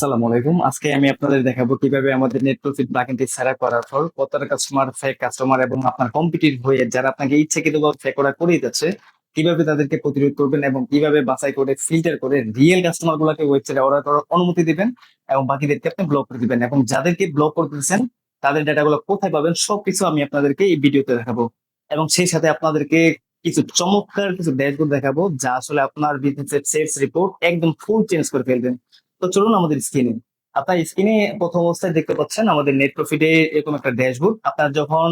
আসসালামু আলাইকুম। আজকে আমি আপনাদের দেখাবো কিভাবে আমাদের নেট প্রফিট প্লাগইনটি সেট আপ করার পর কতটা কাস্টমার, ফেক কাস্টমার এবং আপনার কম্পিটিটিভ হয়ে যারা আপনাকে ইচ্ছাকৃতভাবে ফেক অর্ডার করেই যাচ্ছে, কিভাবে তাদেরকে প্রতিরোধ করবেন এবং কিভাবে বাছাই করে ফিল্টার করে রিয়েল কাস্টমার গুলাকে ওয়েবসাইটে অর্ডার করার অনুমতি দিবেন এবং বাকিদেরকে আপনি ব্লক করে দিবেন এবং যাদেরকে ব্লক করতেছেন তাদের ডেটাগুলো কোথায় পাবেন সবকিছু আমি আপনাদেরকে এই ভিডিওতে দেখাবো। এবং সেই সাথে আপনাদেরকে কিছু চমৎকার কিছু ড্যাশবোর্ড দেখাবো যা আসলে আপনার বিজনেসের সেলস রিপোর্ট একদম ফুল চেঞ্জ করে ফেলবেন। তো চলুন আমাদের স্ক্রিনে। আপনার স্ক্রিনে প্রথম অবস্থায় দেখতে পাচ্ছেন আমাদের নেট প্রফিটে এরকম একটা ড্যাশবোর্ড। আপনার যখন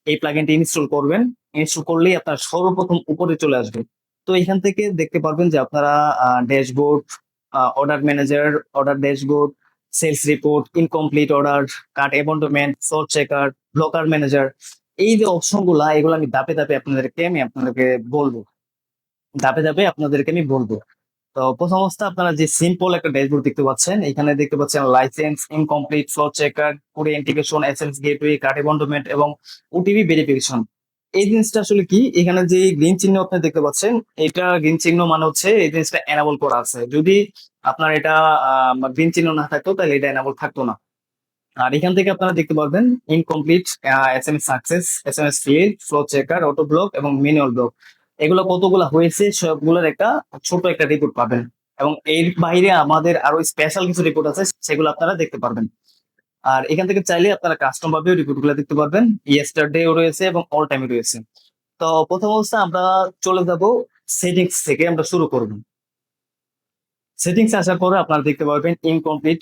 এই প্লাগইনটি ইনস্টল করবেন, ইনস্টল করলেই আপনার সর্বপ্রথম উপরে চলে আসবে। তো এখান থেকে দেখতে পারবেন যে আপনারা dashboard, order manager, order dashboard, sales report, incomplete order, cart abandonment, sort checker, blocker manager, এই যে অপশন গুলা এগুলো আমি ধাপে ধাপে আপনাদেরকে বলবো। ধাপে ধাপে আপনাদেরকে আমি বলবো। তো প্রথম অবস্থা আপনারা যে সিম্পল একটা ড্যাশবোর্ড দেখতে পাচ্ছেন, এখানে দেখতে পাচ্ছেন license, incomplete, flow checker, code integration, SMS gateway, card abandonment এবং ওটিপি ভেরিফিকেশন। এই জিনিসটা আসলে কি, এখানে যে গ্রিন চিহ্ন আপনি দেখতে পাচ্ছেন, এটা গ্রিন চিহ্ন মানে হচ্ছে এই জিনিসটা এনাবল করা আছে। যদি আপনার এটা গ্রিন চিহ্ন না থাকতো তাহলে এটা এনাবল থাকতো না। আর এখান থেকে আপনারা দেখতে পারবেন incomplete, SMS success, SMS fail, flow checker, auto block এবং ম্যানুয়াল ব্লক। এগুলো কতগুলো হয়েছে সবগুলোর একটা ছোট একটা রিপোর্ট পাবেন। এবং এর বাইরে আমাদের আরো স্পেশাল কিছু রিপোর্ট আছে, সেগুলো আপনারা দেখতে পারবেন। আর এখান থেকে চাইলে আপনারা কাস্টম ভাবেও রিপোর্ট গুলো দেখতে পারবেন। ইয়েস্টারডেও রয়েছে এবং অল টাইমে রয়েছে। তো প্রথম অবস্থা আমরা চলে যাব সেটিংস থেকে, আমরা শুরু করব। সেটিংস আসার পরে আপনারা দেখতে পারবেন incomplete,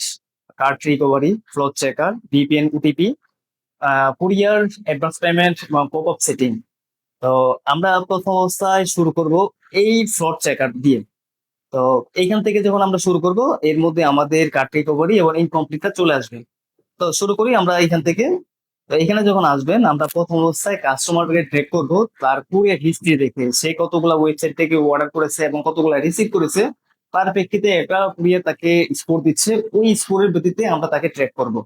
card recovery, flow checker, VPN, OTP, courier, advance payment এবং পপ আপ সেটিং। তো আমরা প্রথম অবস্থায় শুরু করব এই ফ্রড চেকার দিয়ে। তো এইখান থেকে যখন আমরা শুরু করব, এর মধ্যে আমাদের কার্ড রিকভারি এবং ইনকমপ্লিটটা চলে আসবে। তো শুরু করি আমরা এখান থেকে। তো এখানে যখন আসবেন, আমরা প্রথম অবস্থায় কাস্টমারকে ট্র্যাক করব তার কুরিয়ার হিস্ট্রি দেখে, সে কতগুলা ওয়েবসাইট থেকে অর্ডার করেছে এবং কতগুলা রিসিভ করেছে। তার প্রেক্ষিতে একটা কুরিয়ার তাকে স্কোর দিচ্ছে, ওই স্কোরের ভিত্তিতে আমরা তাকে ট্র্যাক করব।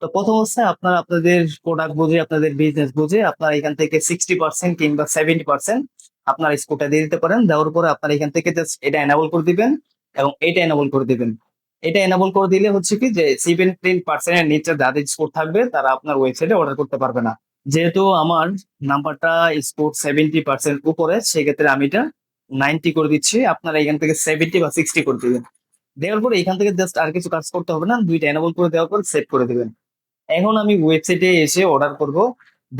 তো প্রথম অবস্থায় আপনারা আপনাদের প্রোডাক্ট বুঝে, আপনাদের বিজনেস বুঝে আপনারা এখান থেকে 60% কিংবা 70% আপনার স্কোরটা দিয়ে দিতে পারেন। দেওয়ার পরে আপনারা এখান থেকে জাস্ট এটা এনাবল করে দিবেন এবং এটা এনাবল করে দিবেন। এটা এনাবল করে দিলে হচ্ছে কি যে 17% এর নিচে যাদের স্কোর থাকবে তারা আপনার ওয়েবসাইটে অর্ডার করতে পারবে না। যেহেতু আমার নাম্বারটা স্কোর 70% উপরে, সেক্ষেত্রে আমি এটা 90 করে দিচ্ছি। আপনারা এখান থেকে 70 বা 60 করে দিবেন। দেওয়ার পরে এখান থেকে জাস্ট আর কিছু কাজ করতে হবে না, দুইটা এনাবল করে দেওয়ার পর সেভ করে দিবেন। এখন আমি ওয়েবসাইটে এসে অর্ডার করব,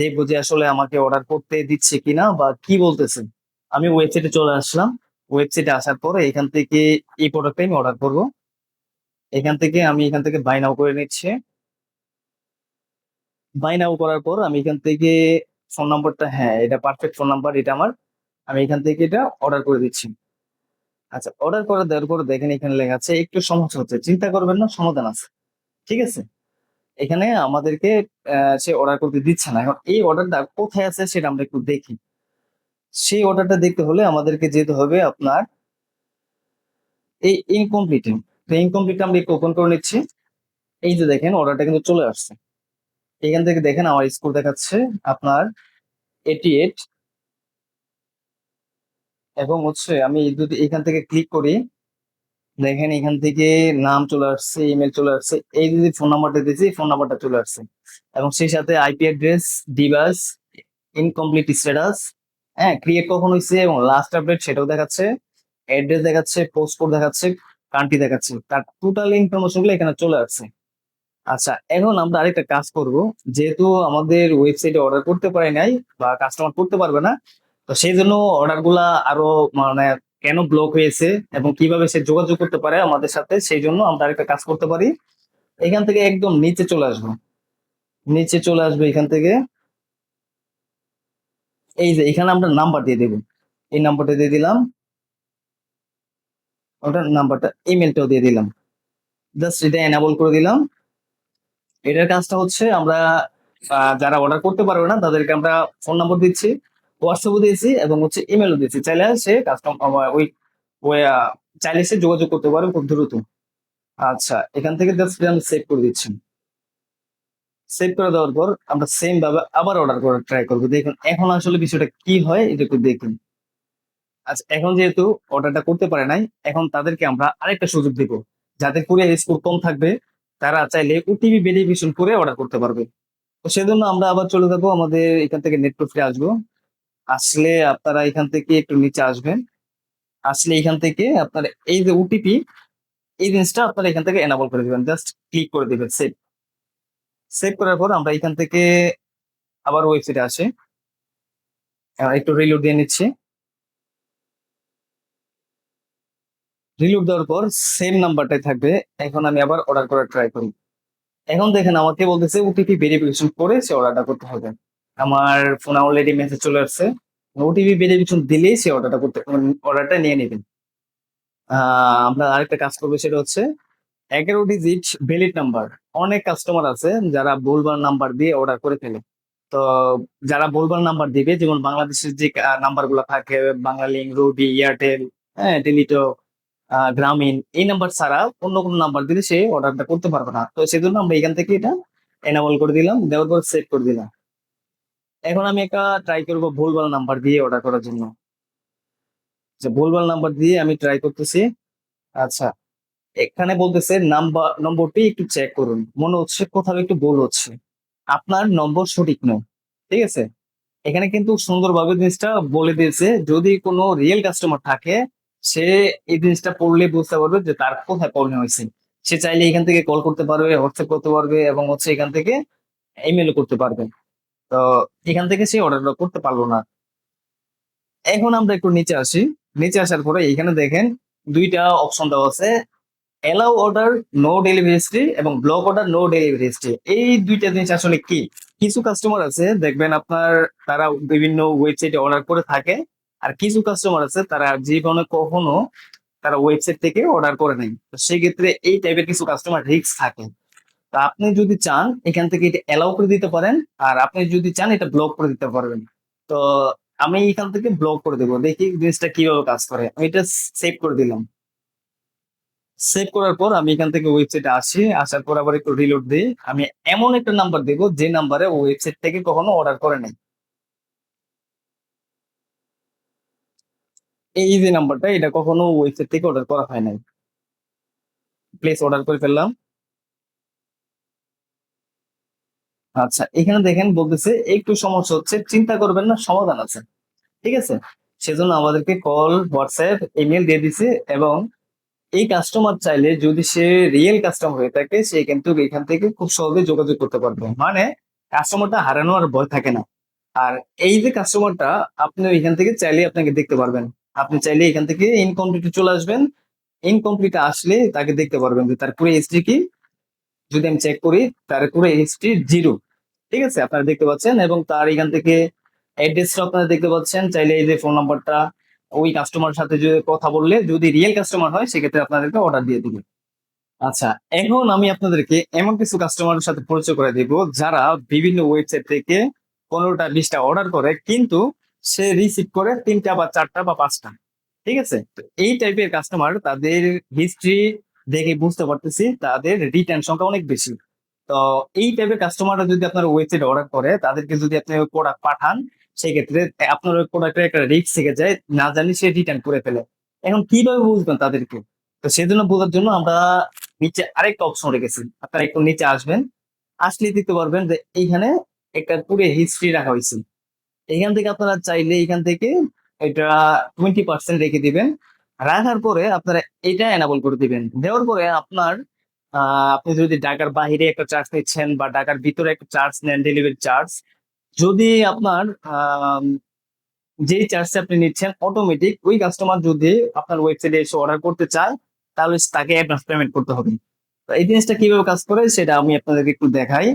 দেখবো যে আসলে আমাকে অর্ডার করতে দিচ্ছে কিনা বা কি বলতেছে। আমি ওয়েবসাইটে চলে আসলাম। ওয়েবসাইটে আসার পরে এখান থেকে এই প্রোডাক্টটা আমি অর্ডার করব। এখান থেকে বাই নাও করে নিচ্ছে। বাই নাও করার পর আমি এখান থেকে ফোন নাম্বারটা, হ্যাঁ এটা পারফেক্ট ফোন নাম্বার, এটা আমার। আমি এখান থেকে এটা অর্ডার করে দিচ্ছি। আচ্ছা, অর্ডার করে দেওয়ার পর দেখেন এখানে লেখা আছে একটু সমস্যা হচ্ছে, চিন্তা করবেন না, সমাধান আছে। ঠিক আছে। এখানে আমাদেরকে সে অর্ডার করতে দিচ্ছে না। এখন এই অর্ডারটা কোথায় আছে সেটা আমরা একটু দেখি। সেই অর্ডারটা দেখতে হলে আমাদেরকে যেতে হবে আপনার এই ইনকমপ্লিট। তো ইনকমপ্লিট আমরা একটু ওপেন করে নিচ্ছি। এই যে দেখেন অর্ডারটা কিন্তু চলে আসছে। এখান থেকে দেখেন আমার স্কোর দেখাচ্ছে আপনার 88। এবং হচ্ছে আমি যদি এখান থেকে ক্লিক করি, দেখেন এখান থেকে নাম চলে আসছে, ইমেল চলে আসছে, এই যদি ফোন নাম্বারটা দিয়েছি ফোন নাম্বারটা চলে আসছে। এবং সেই সাথে IP address, device, incomplete status, হ্যাঁ ক্রিয়েট কখন হয়েছে এবং লাস্ট আপডেট সেটাও দেখাচ্ছে, অ্যাড্রেস দেখাচ্ছে, পোস্ট কোড দেখাচ্ছে, কান্ট্রি দেখাচ্ছে, তার টোটাল ইনফরমেশন গুলো এখানে চলে আসছে। আচ্ছা, এখন আমরা আরেকটা কাজ করব। যেহেতু আমাদের ওয়েবসাইটে অর্ডার করতে পারি নাই বা কাস্টমার করতে পারবে না, তো সেই জন্য অর্ডার গুলা আরো মানে কেন ব্লক হয়েছে এবং কিভাবে সে যোগাযোগ করতে পারে আমাদের সাথে, সেই জন্য আমরা আরেকটা কাজ করতে পারি। এখান থেকে একদম নিচে চলে আসবো। নিচে চলে আসবে এখান থেকে। এই যে এখানে আমরা নাম্বার দিয়ে দেবো, এই নাম্বারটা দিয়ে দিলাম। ওটার নাম্বারটা, ইমেলটাও দিয়ে দিলাম। জাস্ট এটা এনাবল করে দিলাম। এটার কাজটা হচ্ছে আমরা যারা অর্ডার করতে পারবে না তাদেরকে আমরা ফোন নাম্বার দিচ্ছি, হোয়াটসঅ্যাপও দিয়েছি এবং হচ্ছে ইমেলও দিচ্ছি। চাইলে সে ওই ওই চাইলে সে যোগাযোগ করতে পারে খুব দ্রুত। আচ্ছা, এখান থেকে জাস্ট আমি সেভ করে দিচ্ছি। সেভ করে দেওয়ার পর আমরা সেম ভাবে আবার অর্ডার করে ট্রাই করবো। দেখুন এখন আসলে বিষয়টা কি হয় এটা একটু দেখুন। আচ্ছা, এখন যেহেতু অর্ডারটা করতে পারে নাই, এখন তাদেরকে আমরা আরেকটা সুযোগ দিব। যাদের কুরিয়ার স্কোর কম থাকবে তারা চাইলে ওটিপি ভেরিফিকেশন করে অর্ডার করতে পারবে। তো সেজন্য আমরা আবার চলে যাবো আমাদের এখান থেকে নেট প্রফিটে আসবো। আসলে আপনারা এখান থেকে একটু নিচে আসবেন। আসলে এখান থেকে আপনার এই যে ওটিপি, এই জিনিসটা আপনারা এখান থেকে এনাবল করে দিবেন, জাস্ট ক্লিক করে দিবেন সেভ। সেভ করার পর আমরা এখান থেকে আবার ওয়েবসাইটে আসি। একটু রিলোড দিয়ে নিচ্ছি। রিলোড দেওয়ার পর সেম নাম্বারটাই থাকবে। এখন আমি আবার অর্ডার করার ট্রাই করি। এখন দেখেন আমাকে বলতেছে ওটিপি ভেরিফিকেশন করে সে অর্ডারটা করতে হবে। আমার ফোনে অলরেডি মেসেজ চলে আসছে, ওটিপি ভেরিফিকেশন দিলেই সে অর্ডারটা করতে, অর্ডারটা নিয়ে নেবেন। আমরা আরেকটা কাজ করবো, সেটা হচ্ছে 11 ডিজিট ভ্যালিড নাম্বার। অনেক কাস্টমার আছে যারা ভুলভাল নাম্বার দিয়ে অর্ডার করে ফেলে। তো যারা ভুলভাল নাম্বার দিবে, যেমন বাংলাদেশের যে নাম্বার গুলো থাকে, বাংলালিংক, রবি, এয়ারটেল, হ্যাঁ, টেলিটক, গ্রামীণ, এই নাম্বার ছাড়া অন্য কোনো নাম্বার দিলে সে অর্ডারটা করতে পারবে না। তো সেজন্য আমরা এখান থেকে এটা এনাবল করে দিলাম, দেওয়ার পর সেভ করে দিলাম। এখন আমি একটা ট্রাই করবো ভুলভাল নাম্বার দিয়ে অর্ডার করার জন্য। যে ভুলভাল নাম্বার দিয়ে আমি ট্রাই করতেছি। আচ্ছা, এখানে বলতেছে নম্বরটি একটু চেক করুন, মনে হচ্ছে কোথাও একটু ভুল হচ্ছে, আপনার নম্বর সঠিক নয়। ঠিক আছে, এখানে কিন্তু সুন্দরভাবে জিনিসটা বলে দিয়েছে। যদি কোনো রিয়েল কাস্টমার থাকে, সে এই জিনিসটা পড়লে বুঝতে পারবে যে তার কোথায় প্রবলেম হয়েছে। সে চাইলে এখান থেকে কল করতে পারবে, হোয়াটসঅ্যাপ করতে পারবে, এবং হচ্ছে এখান থেকে ইমেলও করতে পারবে। তো এখান থেকে সে অর্ডারটা করতে পারলো না। এখন আমরা একটু নিচে আসি। নিচে আসার পরে এখানে দেখেন দুইটা অপশন দেওয়া আছে, allow order no delivery history এবং block order no delivery history. এই দুইটা জিনিস আসলে কি? কিছু কাস্টমার আছে দেখবেন আপনার, তারা বিভিন্ন ওয়েবসাইটে অর্ডার করে থাকে। আর কিছু কাস্টমার আছে তারা জীবনে কখনো তারা ওয়েবসাইট থেকে অর্ডার করে নাই। তো সেক্ষেত্রে এই টাইপের কিছু কাস্টমার রিস্ক থাকে। তা আপনি যদি চান এখান থেকে এটা এলাও করে দিতে পারেন, আর আপনি যদি চান এটা ব্লক করে দিতে পারবেন। তো আমি এখান থেকে ব্লক করে দেবো, দেখি জিনিসটা কিভাবে কাজ করে। আমি এটা সেভ করে দিলাম। সেভ করার পর আমি এখান থেকে ওয়েবসাইটে আসি, আসার পর আবার একটু রিলোড দিই। আমি এমন একটা নাম্বার দেবো যে নাম্বারে ওয়েবসাইট থেকে কখনো অর্ডার করে নাই। এই যে নাম্বারটা, এটা কখনো ওয়েবসাইট থেকে অর্ডার করা হয় নাই। প্লেস অর্ডার করে ফেললাম। আচ্ছা, এখানে দেখেন বলতেছে একটু সমস্যা হচ্ছে, চিন্তা করবেন না, সমাধান আছে। ঠিক আছে, সেজন্য আমাদেরকে কল, হোয়াটসঅ্যাপ, ইমেল দিয়ে দিছে। এবং এই কাস্টমার চাইলে যদি সে রিয়েল কাস্টমার হয়ে থাকে, সে কিন্তু এখান থেকে খুব সহজে যোগাযোগ করতে পারবে, মানে কাস্টমারটা হারানো আর ভয় থাকে না। আর এই যে কাস্টমারটা, আপনি এখান থেকে চাইলে আপনাকে দেখতে পারবেন। আপনি চাইলে এখান থেকে ইনকমপ্লিটে চলে আসবেন। ইনকমপ্লিট আসলে তাকে দেখতে পারবেন যে তার পুরো হিস্ট্রি কি। যদি আমি চেক করি, তার পুরো হিস্ট্রি জিরো। ঠিক আছে, আপনারা দেখতে পাচ্ছেন। এবং তার এখান থেকে অ্যাড্রেসটা আপনারা দেখতে পাচ্ছেন। চাইলে এই যে ফোন নাম্বারটা, ওই কাস্টমার সাথে যে কথা বললে যদি রিয়েল কাস্টমার হয়, সেক্ষেত্রে আপনাদেরকে অর্ডার দিয়ে দিবে। আচ্ছা, এখন আমি আপনাদেরকে এমন কিছু কাস্টমারের সাথে পরিচয় করে দিব যারা বিভিন্ন ওয়েবসাইট থেকে 15টা 20টা অর্ডার করে, কিন্তু সে রিসিভ করে 3টা বা 4টা বা 5টা। ঠিক আছে, তো এই টাইপের কাস্টমার, তাদের হিস্ট্রি দেখে বুঝতে পারতেছি তাদের রিটার্ন সংখ্যা অনেক বেশি। তো এই টাইপের কাস্টমাররা যদি আপনার ওয়েবসাইট অর্ডার করে, তাদেরকে যদি আপনি প্রোডাক্ট পাঠান, সেক্ষেত্রে আপনার ওই প্রোডাক্টের একটা রিস্ক থেকে যায়, না জানি সে রিটার্ন করে ফেলে। এখন কিভাবে বুঝবেন তাদেরকে? তো সেজন্য বোঝার জন্য আমরা নিচে আরেকটা অপশন রেখেছি। আপনারা একটু নিচে আসবেন, আসলে দেখতে পারবেন যে এইখানে একটা পুরো হিস্ট্রি রাখা হয়েছে। এখান থেকে আপনারা চাইলে এখান থেকে এটা 20% রেখে দিবেন। রাখার পরে আপনারা এটা এনাবল করে দিবেন। দেওয়ার পরে আপনার আপনি যদি ঢাকার বাইরে একটা চার্জ নিচ্ছেন বা ঢাকার ভিতরে একটা চার্জ নেন, ডেলিভারি চার্জ, যদি আপনার আহ যেই চার্জটা আপনি নিচ্ছেন অটোমেটিক, ওই কাস্টমার যদি আপনার ওয়েবসাইটে এসে অর্ডার করতে চায়, তাহলে তাকে অ্যাডভান্স পেমেন্ট করতে হবে। তো এই জিনিসটা কিভাবে কাজ করে সেটা আমি আপনাদেরকে একটু দেখাই।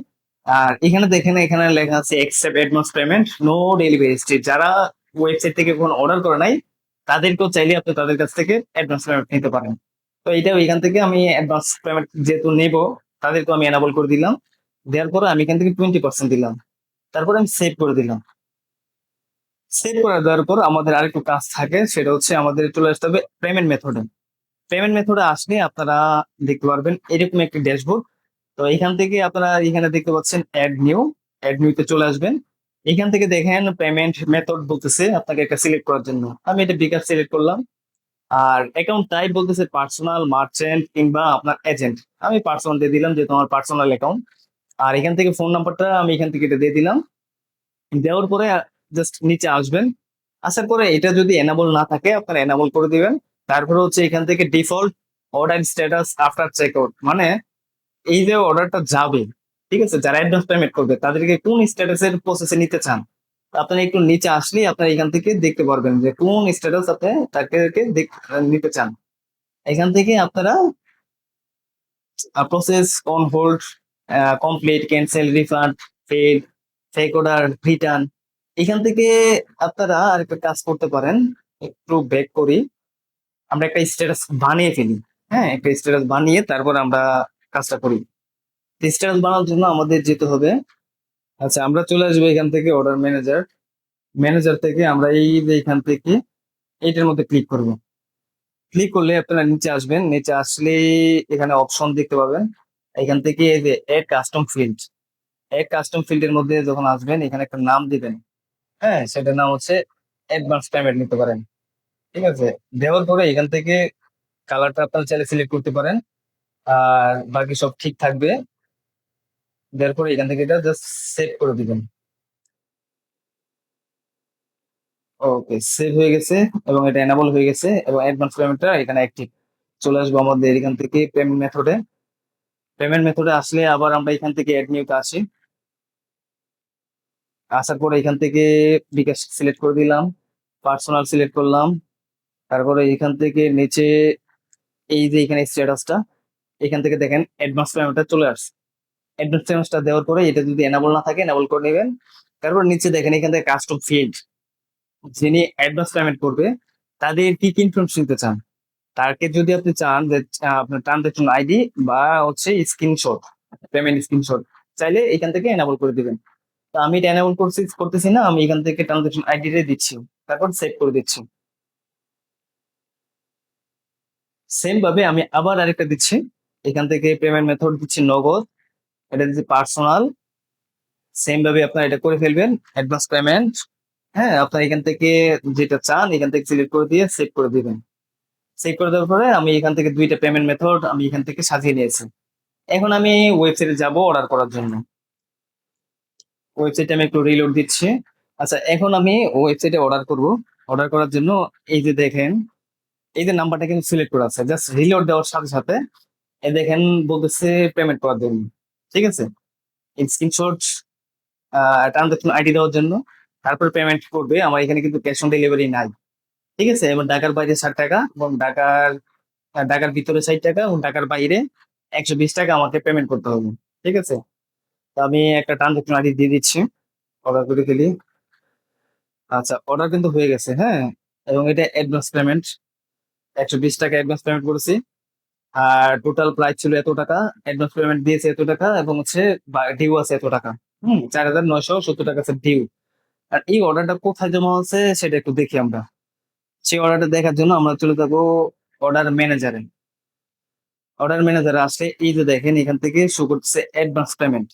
আর এখানে দেখেন, এখানে লেখা আছে accept advance payment no delivery history. যারা ওয়েবসাইট থেকে কোনো অর্ডার করে নাই, তাদেরকেও চাইলে আপনি তাদের কাছ থেকে অ্যাডভান্স পেমেন্ট নিতে পারেন। তো এইটা এখান থেকে আমি অ্যাডভান্স পেমেন্ট যেহেতু নেব, তাদেরকে আমি এনাবল করে দিলাম। দেওয়ার পরে আমি এখান থেকে 20% দিলাম। তারপরে আমি সেভ করে দিলাম। সেভ করে দেওয়ার পর আমাদের আরেকটু কাজ থাকে, সেটা হচ্ছে আমাদের চলে আসতে হবে পেমেন্ট মেথডে। পেমেন্ট মেথডে আসলে আপনারা দেখতে পারবেন এরকম একটা ড্যাশবোর্ড। তো এখান থেকে আপনারা এখানে দেখতে পাচ্ছেন অ্যাড নিউতে চলে আসবেন। এখান থেকে দেখেন পেমেন্ট মেথড বলতেছে আপনাকে একটা সিলেক্ট করার জন্য। আমি এটা বিকাশ সিলেক্ট করলাম। আর অ্যাকাউন্ট টাইপ বলতেছে পার্সোনাল, মার্চেন্ট কিংবা আপনার এজেন্ট। আমি পার্সোনাল দিয়ে দিলাম যেহেতু আমার পার্সোনাল অ্যাকাউন্ট। আর এখান থেকে ফোন নাম্বারটা আমি এখান থেকে এটা দিয়ে দিলাম। দেওয়ার পরে জাস্ট নিচে আসবেন। আসার পরে এটা যদি এনাবল না থাকে আপনারা এনাবল করে দিবেন। তারপরে হচ্ছে এখান থেকে default order status after check out, মানে এই যে অর্ডারটা যাবে, ঠিক আছে, যারা অ্যাডভান্স পেমেন্ট করবে তাদেরকে কোন স্ট্যাটাসের প্রসেসে নিতে চান। আপনারা একটু নিচে আসলেই আপনারা এখান থেকে দেখতে পারবেন যে কোন স্ট্যাটাস আপনি তাদেরকে নিতে চান। এখান থেকে আপনারা process, on hold, complete, cancel, refund, paid, fake order, return, এখান থেকে আপনারা আরেকটা কাজ করতে পারেন। একটু ব্যাক করি, আমরা একটা স্ট্যাটাস বানিয়ে ফেলি। হ্যাঁ, একটা স্ট্যাটাস বানিয়ে তারপর আমরা কাজটা করি। স্ট্যাটাস বানানোর জন্য আমাদের যেতে হবে, আচ্ছা আমরা চলে আসবো এখান থেকে অর্ডার ম্যানেজার। ম্যানেজার থেকে আমরা এই যে এখান থেকে এইটার মধ্যে ক্লিক করব। ক্লিক করলে আপনারা নিচে আসবেন, নিচে আসলে এখানে অপশন দেখতে পাবেন। এখান থেকে এই যে add custom field, add custom ফিল্ডের মধ্যে যখন আসবেন এখানে একটা নাম দিবেন। হ্যাঁ, সেটার নাম হচ্ছে অ্যাডভান্স পেমেন্ট নিতে পারেন। ঠিক আছে, দেওয়ার পরে এখান থেকে কালারটা আপনারা চাইলে সিলেক্ট করতে পারেন। আর বাকি সব ঠিক থাকবে। দেওয়ার পরে এখান থেকে এটা জাস্ট সেভ করে দিবেন। ওকে, সেভ হয়ে গেছে এবং এটা এনাবল হয়ে গেছে এবং অ্যাডভান্স পেমেন্টটা এখানে অ্যাক্টিভ। চলে আসবো আমাদের এখান থেকে পেমেন্ট মেথডে। পেমেন্ট মেথডে আসলে আবার আমরা এখান থেকে অ্যাড নিউতে আসি। আসার পরে এখান থেকে বিকাশ সিলেক্ট করে দিলাম, পার্সোনাল সিলেক্ট করলাম। তারপরে এখান থেকে নিচে এই যে এখানে স্ট্যাটাসটা, এখান থেকে দেখেন অ্যাডভান্স পেমেন্টটা চলে আসছে। অ্যাডভান্স পেমেন্টটা দেওয়ার পরে এটা যদি এনাবল না থাকে এনাবল করে নেবেন। তারপর নিচে দেখেন এখান থেকে কাস্টম ফিল্ড, যিনি অ্যাডভান্স পেমেন্ট করবে তাদের কি কি ইনফরমেশন নিতে চান। তাকে যদি আপনি চান যে আপনার ট্রানজাকশন আইডি বা হচ্ছে স্ক্রিনশট, পেমেন্ট স্ক্রিনশট, চাইলে এখান থেকে এনাবল করে দিবেন। তো আমি এটা এনাবল করতেছি না, আমি এখান থেকে ট্রানজাকশন আইডিটা দিচ্ছি, তারপর সেভ করে দিচ্ছি। সেম ভাবে আমি আবার আরেকটা দিচ্ছি, এখান থেকে পেমেন্ট মেথড দিচ্ছি নগদ, এটা দিচ্ছি পার্সোনাল। সেম ভাবে আপনার এটা করে ফেলবেন অ্যাডভান্স পেমেন্ট। হ্যাঁ, আপনার এখান থেকে যেটা চান এখান থেকে সিলেক্ট করে দিয়ে সেভ করে দিবেন। সেভ করে দেওয়ার পরে আমি এখান থেকে দুইটা পেমেন্ট মেথড আমি এখান থেকে সাজিয়ে নিয়েছি। এখন আমি ওয়েবসাইটে যাব অর্ডার করার জন্য। ওয়েবসাইটে আমি একটু রিলোড দিচ্ছি। আচ্ছা, এখন আমি ওয়েবসাইটে অর্ডার করব। অর্ডার করার জন্য এই যে দেখেন এই যে নাম্বারটা কিন্তু সিলেক্ট করা আছে, জাস্ট রিলোড দেওয়ার সাথে সাথে এই দেখেন বলতেছে পেমেন্ট করার জন্য। ঠিক আছে, স্ক্রিনশট, ট্রানজাকশন আইডি দেওয়ার জন্য, তারপর পেমেন্ট করবে। আমার এখানে কিন্তু ক্যাশ অন ডেলিভারি নাই। ঠিক আছে, এবং ঢাকার বাইরে 60 টাকা এবং ঢাকার ভিতরে 60 টাকা এবং ঢাকার বাইরে 120 টাকা আমাকে পেমেন্ট করতে হবে। ঠিক আছে, তো আমি একটা ট্রানজাকশন আইডি দিয়ে দিচ্ছি, অর্ডার করে ফেলি। আচ্ছা, অর্ডার কিন্তু হয়ে গেছে। হ্যাঁ, এবং এটা অ্যাডভান্স পেমেন্ট, 120 টাকা অ্যাডভান্স পেমেন্ট করেছি। আর টোটাল প্রাইস ছিল এত টাকা, অ্যাডভান্স পেমেন্ট দিয়েছে এত টাকা এবং হচ্ছে ডিউ আছে এত টাকা। 4,970 টাকা আছে ডিউ। আর এই অর্ডারটা কোথায় জমা আছে সেটা একটু দেখি আমরা। সেই অর্ডারটা দেখার জন্য আমরা চলে যাবো অর্ডার ম্যানেজারে। অর্ডার ম্যানেজারে আসলে এই যে দেখেন এখান থেকে শো করছে অ্যাডভান্স পেমেন্ট।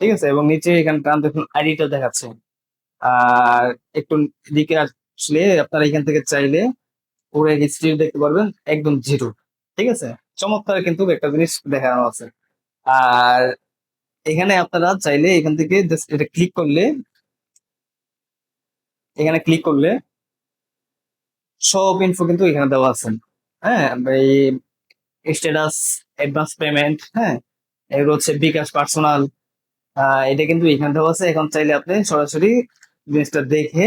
ঠিক আছে, এবং নিচে এখানে ট্রানজাকশন আইডিটা দেখাচ্ছে। আর একটু দিকে আসলে আপনারা এখান থেকে চাইলে পুরো হিস্ট্রি দেখতে পারবেন, একদম জিরো। ঠিক আছে, চমৎকার কিন্তু একটা জিনিস দেখানো আছে। আর এখানে আপনারা চাইলে এখান থেকে জাস্ট এটা ক্লিক করলে, এখানে ক্লিক করলে সব ইনফো কিন্তু এখানে দেওয়া আছে। হ্যাঁ, এই স্ট্যাটাস, অ্যাডভান্স পেমেন্ট, হ্যাঁ, এগুলো হচ্ছে বিকাশ, পার্সোনাল, এটা কিন্তু এখানে দেওয়া আছে। এখন চাইলে আপনি সরাসরি জিনিসটা দেখে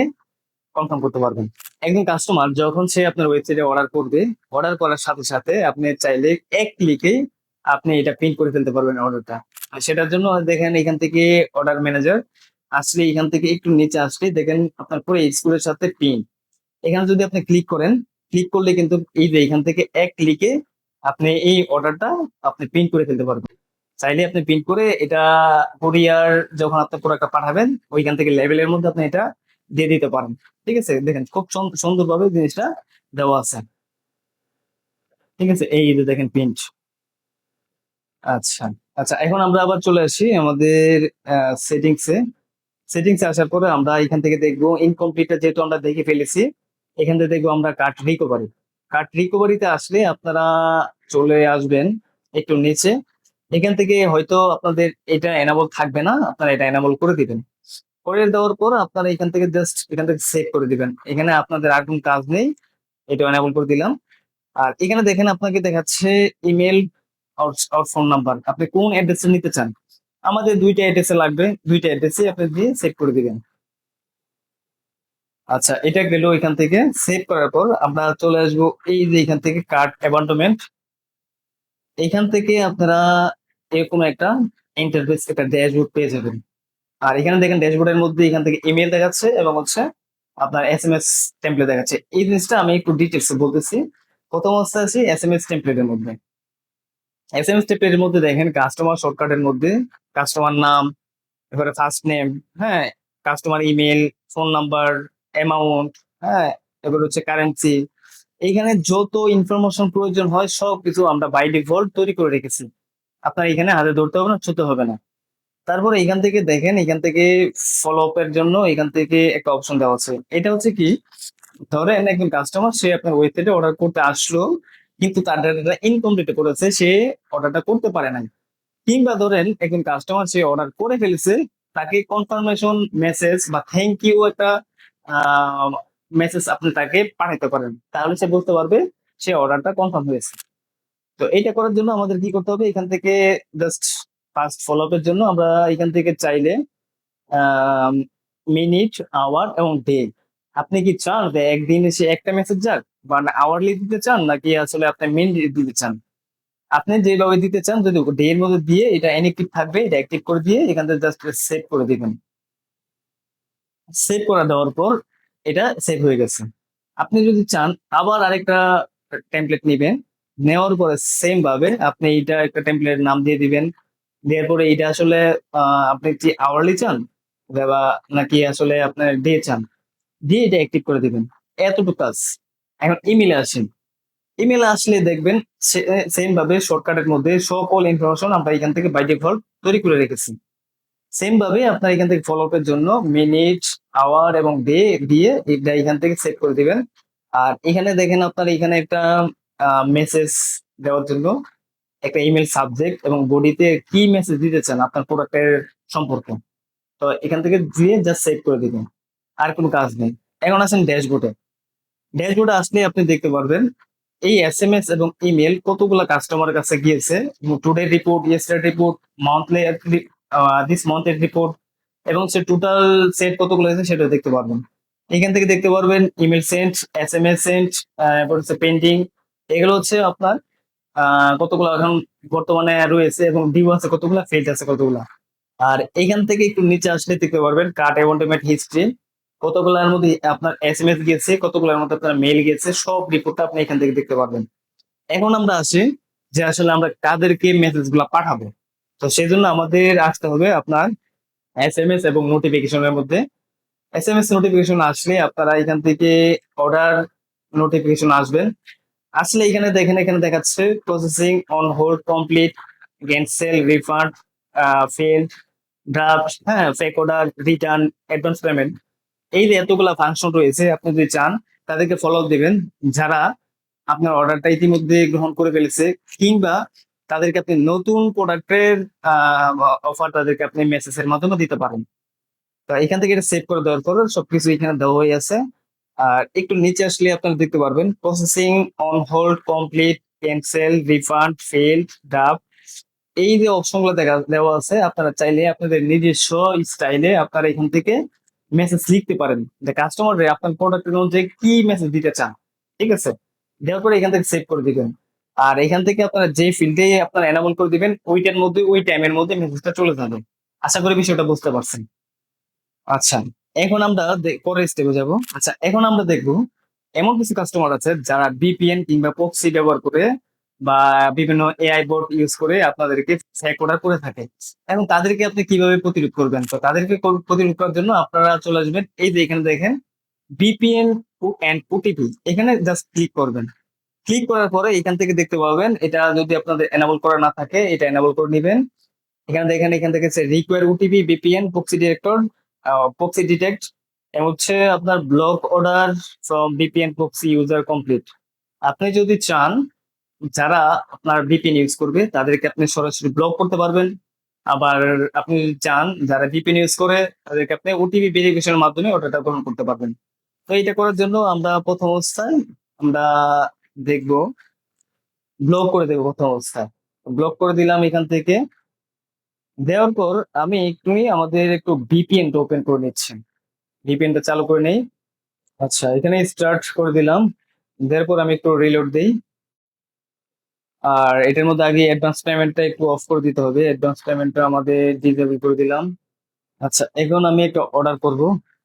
কনফার্ম করতে পারবেন। একজন কাস্টমার যখন সে আপনার ওয়েবসাইটে অর্ডার করবে, অর্ডার করার সাথে সাথে আপনি চাইলে এক ক্লিকেই আপনি এটা প্রিন্ট করে ফেলতে পারবেন অর্ডারটা। আর সেটার জন্য দেখেন এখান থেকে অর্ডার ম্যানেজার আসলে এখান থেকে একটু নিচে আসলে দেখেন আপনার পুরো স্কুলের সাথে পিন। এখানে যদি আপনি ক্লিক করেন, ক্লিক করলে কিন্তু এই যে এখান থেকে এক ক্লিকে আপনি এই অর্ডারটা আপনি প্রিন্ট করে ফেলতে পারবেন। চাইলে আপনি প্রিন্ট করে এটা কুরিয়ার যখন আপনি প্রোডাক্টটা পাঠাবেন ওইখান থেকে লেবেলের মধ্যে আপনি এটা দিয়ে দিতে পারেন। ঠিক আছে, দেখেন খুব সুন্দরভাবে জিনিসটা দেওয়া আছে। ঠিক আছে, এই যে দেখেন প্রিন্ট। আচ্ছা, আচ্ছা, এখন আমরা আবার চলে আসি আমাদের সেটিংসে। সেটিংসে আসার পরে আমরা এখান থেকে দেখবো ইনকমপ্লিট, যেহেতু আমরা দেখে ফেলেছি, এখান থেকে দেখবো আমরা কার্ড রিকভারি। কার্ড রিকভারিতে আসলে আপনারা চলে আসবেন একটু নিচে। এখান থেকে হয়তো আপনাদের এটা এনাবল থাকবে না, আপনারা এটা এনাবল করে দিবেন। করে দেওয়ার পর আপনারা এখান থেকে জাস্ট এখান থেকে সেভ করে দিবেন। এখানে আপনাদের আর কোনো কাজ নেই। এটা এনাবল করে দিলাম। আর এখানে দেখেন আপনাকে দেখাচ্ছে ইমেল আর ফোন নাম্বার। আপনি কোন অ্যাড্রেসে নিতে চান? আমাদের ২ টা অ্যাড্রেসে লাগবে। ২ টা অ্যাড্রেসই আপনি দিয়ে সেভ করে দিবেন। আচ্ছা, এটা গেল এখান থেকে। সেভ করার পর আমরা চলে আসবো এই যে এখান থেকে কার্ড অ্যাবান্ডনমেন্ট। এখান থেকে আপনারা এরকম একটা ইন্টারফেস, একটা ড্যাশবোর্ড পেয়ে যাবেন। আর এখানে দেখেন ড্যাশবোর্ডের মধ্যে এখান থেকে ইমেল দেখাচ্ছে এবং হচ্ছে আপনার এসএমএস টেমপ্লেট দেখাচ্ছে। এই জিনিসটা আমি একটু ডিটেলসে বলতেছি। প্রথম অবস্থায় আছি এসএমএস টেমপ্লেটের মধ্যে। এসএমএস টেমপ্লেটের মধ্যে দেখেন কাস্টমার শর্টকাটের মধ্যে কাস্টমার নাম, এবারে ফার্স্ট নেম, হ্যাঁ, customer email, phone number, amount, হ্যাঁ, এবার হচ্ছে কারেন্সি। এইখানে যত ইনফরমেশন প্রয়োজন হয় সবকিছু আমরা বাই ডিফল্ট তৈরি করে রেখেছি। আপনার এখানে হাতে ধরতে হবে না, ছুতে হবে না। তারপরে এখান থেকে দেখেন, এখান থেকে ফলো আপ এর জন্য এখান থেকে একটা অপশন দেওয়া আছে। এটা হচ্ছে কি, ধরেন একজন কাস্টমার সে আপনার ওয়েবসাইটে অর্ডার করতে আসলো, কিন্তু তার ডাটাটা ইনকমপ্লিট করেছে, সে অর্ডারটা করতে পারে নাই। কিংবা ধরেন একজন কাস্টমার সে অর্ডার করে ফেলেছে, তাকে কনফার্মেশন মেসেজ বা থ্যাংক ইউ একটা মেসেজ আপনি তাকে পাঠাতে পারেন, তাহলে সে বুঝতে পারবে সে অর্ডারটা কনফার্ম হয়েছে। তো এইটা করার জন্য আমাদের কি করতে হবে, এখান থেকে জাস্ট ফার্স্ট ফলো আপ এর জন্য আমরা এখান থেকে চাইলে মিনিট, আওয়ার এবং ডে, আপনি কি চান যে একদিন এসে একটা মেসেজ যাক, বা আওয়ারলি দিতে চান, নাকি আসলে আপনি মিনিট দিতে চান? আপনি যেভাবে দিতে চান, যদি ডে এর মধ্যে দিয়ে এটা ইনঅ্যাক্টিভ থাকবে, এটা অ্যাক্টিভ করে দিয়ে এখান থেকে জাস্ট সেভ করে দিবেন। সেভ করে দেওয়ার পর এটা সেভ হয়ে গেছে। আপনি যদি চান আবার আরেকটা টেমপ্লেট নিবেন, নেওয়ার পরে সেম ভাবে আপনি এটা একটা টেমপ্লেট নাম দিয়ে দিবেন। দেওয়ার পরে এটা আসলে আপনি কি আওয়ারলি চান, বা নাকি আসলে আপনার ডে চান, দিয়ে এটা অ্যাক্টিভ করে দিবেন। এতটুকু কাজ। এখন ইমেলে আসেন। ইমেলে আসলে দেখবেন সেম ভাবে শর্টকাটের মধ্যে সকল ইনফরমেশন আমরা এখান থেকে বাই ডিফল্ট তৈরি করে রেখেছি। সেম ভাবে আপনার এখান থেকে ফলো আপের জন্য মিনিট, আওয়ার এবং ডে দিয়ে এটা এখান থেকে সেভ করে দিবেন। আর এখানে দেখেন আপনার এখানে একটা মেসেজ দেওয়ার জন্য একটা ইমেল সাবজেক্ট এবং বডিতে কি মেসেজ দিতে চান আপনার প্রোডাক্টের সম্পর্কে। তো এখান থেকে দিয়ে জাস্ট সেভ করে দিবেন। আর কোনো কাজ নেই। এখন আসেন ড্যাশবোর্ডে। ড্যাশবোর্ডে আসলে আপনি দেখতে পারবেন এই এসএমএস এবং ইমেল কতগুলা কাস্টমারের কাছে গিয়েছে, today report, yesterday report, monthly, this মান্থের রিপোর্ট, এবং সে টোটাল সেট কতগুলো আছে সেটাও দেখতে পারবেন। এখান থেকে দেখতে পারবেন ইমেল সেন্ট, এসএমএস সেন্ট, এরপর হচ্ছে পেন্ডিং। এগুলো হচ্ছে আপনার কতগুলো এখন বর্তমানে রয়েছে, এবং ডিউ আছে কতগুলা, ফেজ আছে কতগুলা। আর এখান থেকে একটু নিচে আসলে দেখতে পারবেন কার্ট অ্যাপয়েন্টমেন্ট হিস্ট্রি, কতগুলোর মধ্যে আপনার এসএমএস গিয়েছে, কতগুলোর মধ্যে আপনার মেইল গিয়েছে, সব রিপোর্টটা আপনি এখান থেকে দেখতে পারবেন। এখন আমরা আসি যে আসলে আমরা কাদেরকে মেসেজ গুলা পাঠাবো। তো সেই জন্য আমাদের আসতে হবে আপনার এসএমএস এবং নোটিফিকেশনের মধ্যে। এসএমএস নোটিফিকেশন আসলে আপনারা এখান থেকে অর্ডার নোটিফিকেশন আসবেন। আসলে এখানে দেখেন, এখানে দেখাচ্ছে processing, on hold, complete, cancel, refund, fail, draft, হ্যাঁ, fake order, return, advance payment. এই যে এতগুলা ফাংশন রয়েছে, আপনি যদি চান তাদেরকে ফলো দিবেন যারা আপনার অর্ডারটা ইতিমধ্যে গ্রহণ করে ফেলেছে, কিংবা তাদেরকে আপনি নতুন প্রোডাক্টের অফার তাদেরকে আপনি মেসেজের মাধ্যমে দিতে পারেন। তো এখান থেকে এটা সেভ করে দেওয়ার পর সবকিছু এখানে দেওয়া হয়ে আছে। আর একটু নিচে আসলে আপনারা দেখতে পারবেন processing, on hold, complete, cancel, refund, fail, draft. এই যে অপশন গুলো দেওয়া আছে, আপনারা চাইলে আপনাদের নিজস্ব স্টাইলে আপনারা এখান থেকে মেসেজ লিখতে পারেন যে কাস্টমার আপনার প্রোডাক্টের অনুযায়ী কি মেসেজ দিতে চান। ঠিক আছে, দেওয়ার পরে এখান থেকে সেভ করে দিবেন। আর এখান থেকে আপনারা যে ফিল্ডে আপনারা এনাবল করে দিবেন ওইটার মধ্যে, ওই টাইমের মধ্যে মেসেজটা চলে যাবে। আশা করি বিষয়টা বুঝতে পারছেন। আচ্ছা, এখন আমরা পরের স্টেপে যাব। আচ্ছা, এখন আমরা দেখব এমন কিছু কাস্টমার আছে যারা বিপিএন কিংবা প্রক্সি ব্যবহার করে বা বিভিন্ন এআই বোর্ড ইউজ করে আপনাদেরকে ফেক অর্ডার করে থাকে। এখন তাদেরকে আপনি কিভাবে প্রতিরোধ করবেন? তো তাদেরকে প্রতিরোধ করার জন্য আপনারা চলে আসবেন এই যে এখানে দেখেন বিপিএন এন্ড ওটিপি, এখানে জাস্ট ক্লিক করবেন। ক্লিক করার পরে এখান থেকে দেখতে পাবেন, এটা যদি আপনাদের এনাবল করা না থাকে এটা এনাবল করে নেবেন। এখানে দেখেন, এখান থেকে require OTP, VPN, proxy director, proxy detect, এবং হচ্ছে আপনার block order from VPN proxy user complete. আপনি যদি চান যারা আপনার VPN ইউজ করবে তাদেরকে আপনি সরাসরি ব্লক করতে পারবেন। আবার আপনি যদি চান যারা VPN ইউজ করে তাদেরকে আপনি ওটিপি ভেরিফিকেশনের মাধ্যমে অর্ডারটা গ্রহণ করতে পারবেন। তো এইটা করার জন্য আমরা প্রথম অবস্থায় আমরা দেখব ব্লক করে দেব প্রথম অবস্থায়। ব্লক করে দিলাম এখান থেকে। দেওয়ার পর আমি একটুই আমাদের একটু VPN টা ওপেন করে নিচ্ছি। VPN টা চালু করে নেই। আচ্ছা, এখানে স্টার্ট করে দিলাম। দেওয়ার পর আমি একটু রিলোড দেই। আর এটার মধ্যে আগে অ্যাডভান্স পেমেন্টটা একটু অফ করে দিতে হবে। অ্যাডভান্স পেমেন্টটা আমাদের ডিসেবল করে দিলাম। আচ্ছা, এখন আমি একটা অর্ডার করব।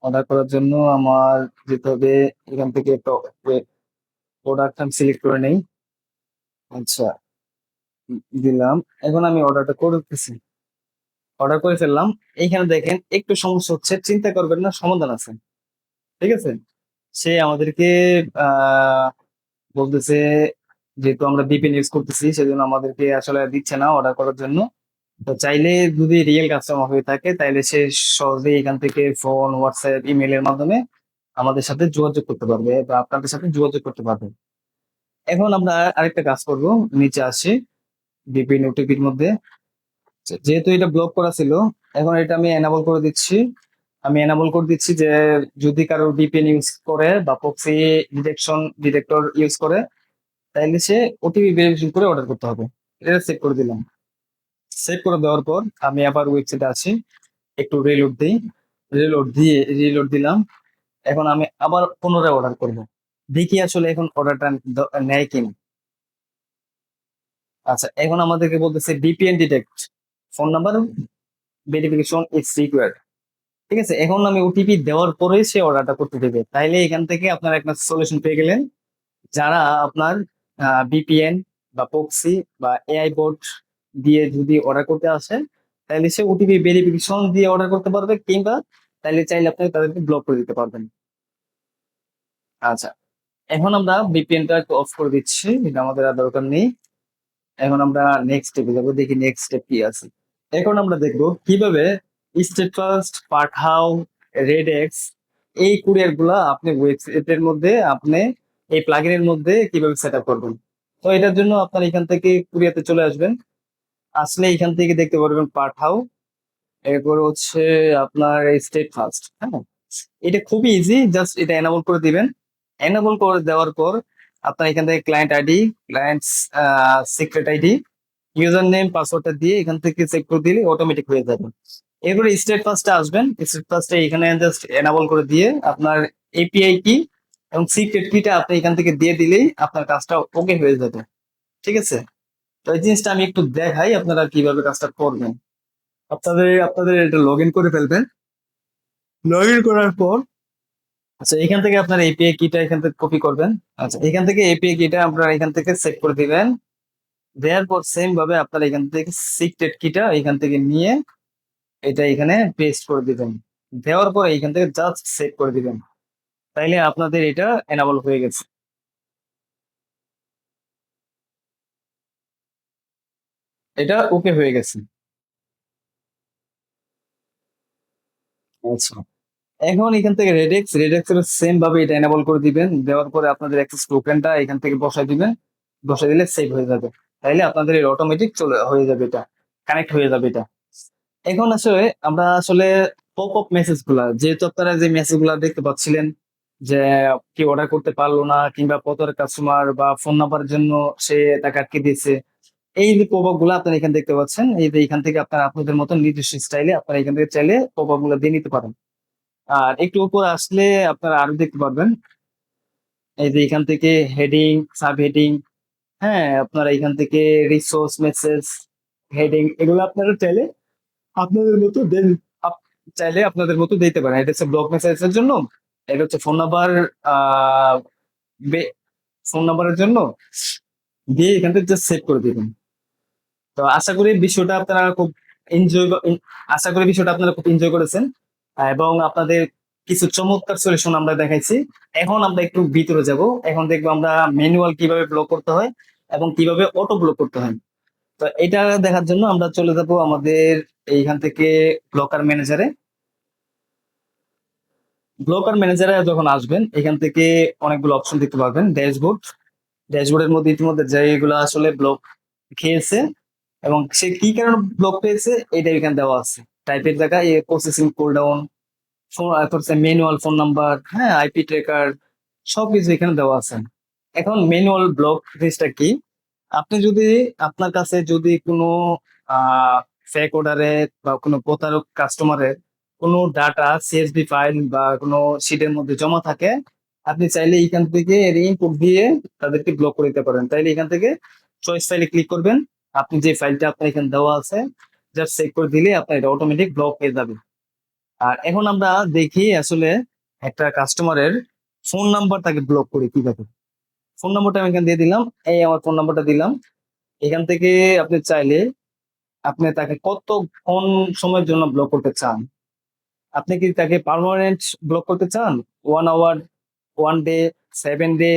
অর্ডার করার জন্য আমার যেতে হবে এখান থেকে একটা প্রোডাক্ট আমি সিলেক্ট করে নেই। আচ্ছা, দিলাম। এখন আমি অর্ডারটা করে দিতেছি। অর্ডার করে ফেললাম। এইখানে দেখেন একটু সমস্যা হচ্ছে, চিন্তা করবেন না, সমাধান আছে। ঠিক আছে? সে আমাদেরকে আহ বলতেছে যেহেতু আমরা VPN ইউজ করতেছি সেজন্য আমাদেরকে আসলে দিচ্ছে না অর্ডার করার জন্য। তো চাইলে যদি রিয়েল কাস্টমার হয়ে থাকে তাইলে সে সহজেই এখান থেকে ফোন, হোয়াটসঅ্যাপ, ইমেইলের মাধ্যমে আমাদের সাথে যোগাযোগ করতে পারবে বা আপনাদের সাথে যোগাযোগ করতে পারবে। এখন আমরা আরেকটা কাজ করব, নিচে আসি VPN ওটিপির মধ্যে। যেহেতু এটা ব্লক করা ছিল, এখন এটা আমি এনাবল করে দিচ্ছি। আমি এনাবল করে দিচ্ছি যে যদি কারো VPN ইউজ করে বা প্রক্সি ডিটেক্টর ইউজ করে তাইলে সে ওটিপি ভেরিফিকেশন করে অর্ডার করতে হবে। এটা সেভ করে দিলাম। সেভ করে দেওয়ার পর আমি আবার ওয়েবসাইটে আসি, একটু রিলোড দিলাম। এখন আমি আবার পুনরায় অর্ডার করব, দেখি আসলে এখন অর্ডারটা নেয় কিনা। আচ্ছা, এখন আমাদেরকে বলতেছে VPN detect, phone number verification is required. ঠিক আছে, এখন আমি ওটিপি দেওয়ার পরে সে অর্ডারটা করতে দেবে। তাইলে এখান থেকে আপনারা একটা সলিউশন পেয়ে গেলেন। যারা আপনার VPN বা প্রক্সি বা AI বোট দিয়ে যদি অর্ডার করতে আসে তাহলে সে ওটিপি ভেরিফিকেশন দিয়ে অর্ডার করতে পারবে, কিংবা তাইলে চাইলে আপনি তাদেরকে ব্লক করে দিতে পারবেন। আচ্ছা, এখন আমরা VPN টা একটু অফ করে দিচ্ছি, এটা আমাদের আর দরকার নেই। এখন আমরা নেক্সট স্টেপে যাবো, দেখি নেক্সট স্টেপ কি আছে। এখন আমরা দেখবো কিভাবে স্টেটফাস্ট, পাঠাও, রেডএক্স এই কুরিয়ার গুলা আপনি ওয়েবসাইটের মধ্যে আপনি এই প্লাগইনের মধ্যে কিভাবে সেট আপ করবেন। তো এটার জন্য আপনার এখান থেকে কুরিয়াতে চলে আসবেন। আসলে এখান থেকে দেখতে পারবেন পাঠাও, এরপর হচ্ছে আপনার স্টেট ফার্স্ট। হ্যাঁ, এটা খুবই ইজি, জাস্ট এটা এনাবল করে দিবেন। এনাবল করে দেওয়ার পর আপনার এখান থেকে client ID, clients secret ID, user name, পাসওয়ার্ডটা দিয়ে এখান থেকে চেক করে দিলে অটোমেটিক হয়ে যাবে। এরপরে স্টেট ফার্স্টে আসবেন। স্টেট ফার্স্টে এখানে জাস্ট এনাবল করে দিয়ে আপনার API কি এবং সিক্রেট কিটা আপনি এখান থেকে দিয়ে দিলেই আপনার কাজটা ওকে হয়ে যাবে। ঠিক আছে? তো এই জিনিসটা আমি একটু দেখাই আপনারা কিভাবে কাজটা করবেন। আপনাদের এটা লগ ইন করে ফেলবেন। লগ ইন করার পর আচ্ছা, এখান থেকে আপনার API কিটা এখান থেকে কপি করবেন। আচ্ছা, এখান থেকে API কিটা আপনারা এখান থেকে সেভ করে দিবেন। দেওয়ার পর সেম ভাবে আপনারা এখান থেকে সিক্রেট কিটা এখান থেকে নিয়ে এটা এখানে পেস্ট করে দিবেন। দেওয়ার পরে এখান থেকে জাস্ট সেভ করে দিবেন। তাইলে আপনাদের এটা এনাবল হয়ে গেছে। এটা ওকে হয়ে গেছে। আচ্ছা, এখন এখান থেকে রেডেক্স এর সেম ভাবে এটা এনাবল করে দিবেন। দেওয়ার পরে আপনাদের অ্যাক্সেস টোকেনটা এখান থেকে বসাই দিবেন। বসাই দিলে সেভ হয়ে যাবে। তাইলে আপনাদের এটা অটোমেটিক চলে হয়ে যাবে, এটা কানেক্ট হয়ে যাবে এটা। এখন আসলে আমরা আসলে পপ আপ মেসেজ গুলা, যেহেতু আপনারা যে মেসেজ গুলা দেখতে পাচ্ছিলেন যে কি অর্ডার করতে পারলো না কিংবা পতর কাস্টমার বা ফোন নাম্বারের জন্য সে টাকা আটকে দিয়েছে, এই যে পপ আপ গুলো আপনারা এখানে দেখতে পাচ্ছেন, এই যে এখান থেকে আপনারা আপনাদের মতন নিজস্ব স্টাইলে আপনারা এখান থেকে চাইলে পপ আপ গুলো দিয়ে নিতে পারেন। আর একটু উপর আসলে আপনারা আরো দেখতে পারবেন, এই যে এখান থেকে হেডিং, সাব হেডিং, হ্যাঁ আপনারা এখান থেকে রিসোর্স মেসেজ, হেডিং এগুলো আপনারা চাইলে আপনাদের মতো দেন। চাইলে আপনাদের মতো দিতে পারেন। এটা হচ্ছে ব্লক মেসেজের জন্য, এটা হচ্ছে ফোন নাম্বার আহ ফোন নাম্বারের জন্য দিয়ে এখান থেকে জাস্ট সেভ করে দিবেন। তো আশা করি বিষয়টা আপনারা খুব এনজয় আশা করি বিষয়টা আপনারা খুব এনজয় করেছেন। এবং আপনাদের কিছু চমৎকার সলিউশন আমরা দেখাইছি। এখন আমরা একটু ভিতরে যাব। এখন দেখবো আমরা ম্যানুয়াল কিভাবে ব্লক করতে হয় এবং কিভাবে অটো ব্লক করতে হয়। তো এটা দেখার জন্য আমরা চলে যাব আমাদের এইখান থেকে ব্লকার ম্যানেজারে। ব্লকার ম্যানেজারে যখন আসবেন এখান থেকে অনেকগুলো অপশন দেখতে পারবেন। ড্যাশবোর্ড, ড্যাশবোর্ডের মধ্যে ইতিমধ্যে যেগুলো আসলে ব্লক খেয়েছে এবং সে কি কারণে ব্লক পেয়েছে এটা এখানে দেওয়া আছে। টাইপের জায়গায় processing cool down, manual phone number, হ্যাঁ, আইপি ট্রেকার, সবকিছু এখানে দেওয়া আছে। এখন ম্যানুয়াল ব্লক জিনিসটা কি? আপনি যদি আপনার কাছে যদি কোনো ফেক অর্ডারে বা কোনো প্রতারক কাস্টমারের কোনো ডাটা সিএসভি ফাইল বা কোনো শিটের মধ্যে জমা থাকে, আপনি চাইলে এখান থেকে এর ইনপুট দিয়ে তাদেরকে ব্লক করে দিতে পারেন। তাইলে এখান থেকে চয়েস ফাইলে ক্লিক করবেন, আপনি যে ফাইলটা আপনার এখানে দেওয়া আছে জাস্ট চেক করে দিলে আপনার এটা অটোমেটিক ব্লক হয়ে যাবে। আর এখন আমরা দেখি আসলে একটা কাস্টমারের ফোন নাম্বার তাকে ব্লক করে কিভাবে। ফোন নাম্বারটা আমি এখানে দিয়ে দিলাম, এই আমার ফোন নাম্বারটা দিলাম। এখান থেকে আপনি চাইলে আপনি তাকে কতক্ষণ সময়ের জন্য ব্লক করতে চান। আপনি কি তাকে পার্মানেন্ট ব্লক করতে চান? 1 আওয়ার, 1 ডে, 7 ডে,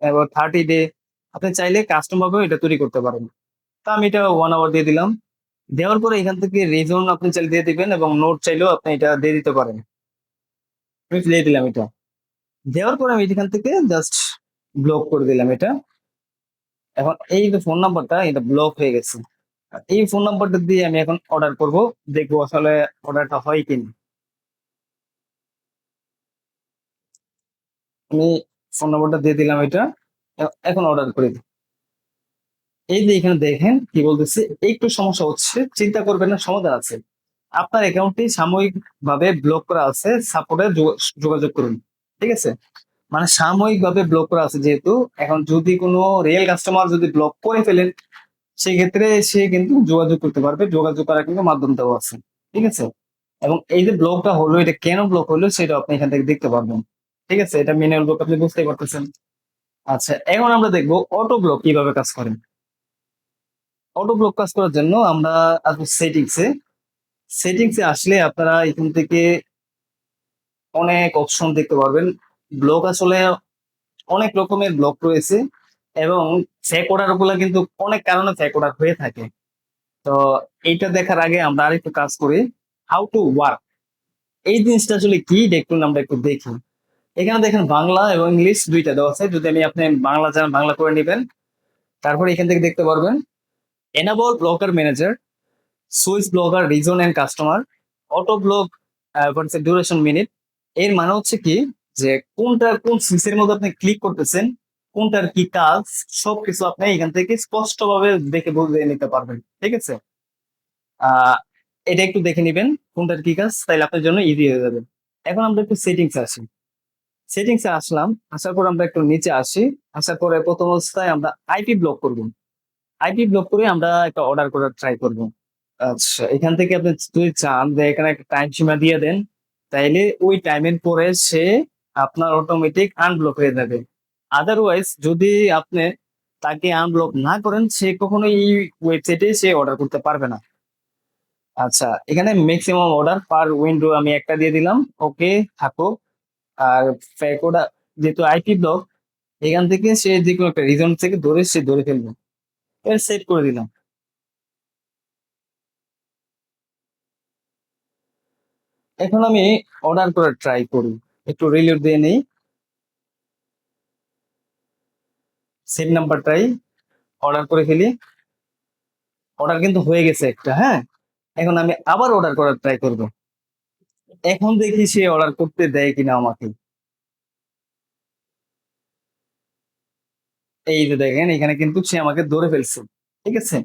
এবার 30 ডে? আপনি চাইলে কাস্টম ভাবেও এটা তৈরি করতে পারেন। তা আমি এটা 1 আওয়ার দিয়ে দিলাম। দেওয়ার পরে এখান থেকে রিজন আপনি চাইলে দিয়ে দিবেন এবং নোট চাইলেও আপনি এটা দিয়ে দিতে পারেন। আমি দিয়ে দিলাম এটা। দেওয়ার পরে আমি এখান থেকে জাস্ট ব্লক করে দিলাম এটা। এখন এই যে ফোন নাম্বারটা এটা ব্লক হয়ে গেছে। আর এই ফোন নাম্বারটা দিয়ে আমি এখন অর্ডার করব, দেখবো আসলে অর্ডারটা হয় কিনা। আমি ফোন নাম্বারটা দিয়ে দিলাম এটা, এখন অর্ডার করে দিই। এই যে এখানে দেখেন কি বলতেছে, একটু সমস্যা হচ্ছে, চিন্তা করবেন না, সমাধান আছে। আপনার অ্যাকাউন্টটি সাময়িক ভাবে ব্লক করা আছে, সাপোর্টে যোগাযোগ করুন। ঠিক আছে, মানে সাময়িক ভাবে ব্লক করা আছে যেহেতু, এখন যদি কোনো রিয়েল কাস্টমার যদি ব্লক করে ফেলেন সেক্ষেত্রে সে কিন্তু যোগাযোগ করতে পারবে, যোগাযোগ করার কিন্তু মাধ্যম দেওয়া আছে। ঠিক আছে, এবং এই যে ব্লকটা হলো এটা কেন ব্লক হলো সেটা আপনি এখান থেকে দেখতে পারবেন। ঠিক আছে, এটা ম্যানুয়াল ব্লক আপনি বুঝতেই পারতেছেন। আচ্ছা, এখন আমরা দেখবো অটো ব্লক কিভাবে কাজ করে। অটো ব্লক কাজ করার জন্য আমরা আসবো সেটিংসে। সেটিংসে আসলে আপনারা এখান থেকে অনেক অপশন দেখতে পারবেন। ব্লক আসলে অনেক রকমের ব্লক রয়েছে এবং ফেক অর্ডার গুলা কিন্তু অনেক কারণে ফেক অর্ডার হয়ে থাকে। তো এইটা দেখার আগে আমরা আরেকটু কাজ করি, হাউ টু ওয়ার্ক। এই জিনিসটা আসলে কি এটা একটু আমরা একটু দেখি। এখানে দেখেন বাংলা এবং ইংলিশ দুইটা দেওয়া আছে, যদি আমি আপনি বাংলা চান বাংলা করে নেবেন। তারপরে এখান থেকে দেখতে পারবেন enable blocker manager, switch blocker reason and customer, auto block duration minute. এর মানে হচ্ছে কি, যে কোনটা কোন সুইচের মধ্যে আপনি ক্লিক করতেছেন, কোনটার কি কাজ, সবকিছু আপনি এখান থেকে স্পষ্ট ভাবে দেখে বুঝে নিতে পারবেন। ঠিক আছে, আহ এটা একটু দেখে নিবেন কোনটার কি কাজ, তাইলে আপনার জন্য ইজি হয়ে যাবে। এখন আমরা একটু সেটিংস আসি। সেটিংসে আসলাম, আসার পর আমরা একটু নিচে আসি। আসার পরে প্রথম অবস্থায় আমরা আইপি ব্লক করব। আইপি ব্লক করে আমরা একটা অর্ডার করার ট্রাই করব। আচ্ছা, এখান থেকে আপনি যদি চান যে এখানে একটা টাইম সীমা দিয়ে দেন, তাইলে ওই টাইমের পরে সে আপনার অটোমেটিক আনব্লক হয়ে যাবে। আদারওয়াইজ যদি আপনি তাকে আনব্লক না করেন সে কখনো এই ওয়েবসাইটে সে অর্ডার করতে পারবে না। আচ্ছা, এখানে ম্যাক্সিমাম অর্ডার পার উইন্ডো আমি একটা দিয়ে দিলাম, ওকে থাকুক। আর ফেকোডা যেহেতু আইপি ব্লক, এখান থেকে সে যে কোনো একটা রিজন থেকে ধরে সে ধরে ফেলবে, এর সেট করে দিলাম। এখন আমি অর্ডার করার ট্রাই করি, একটু রিলোড দিয়ে নেই। সেট নাম্বারটাই অর্ডার করে ফেলি। অর্ডার কিন্তু হয়ে গেছে একটা, হ্যাঁ। এখন আমি আবার অর্ডার করার ট্রাই করব। এখন দেখি সে অর্ডার করতে দেয় কিনা আমাকে। এই যে দেখেন এখানে কিন্তু সে আমাকে ধরে ফেলছে। ঠিক আছে,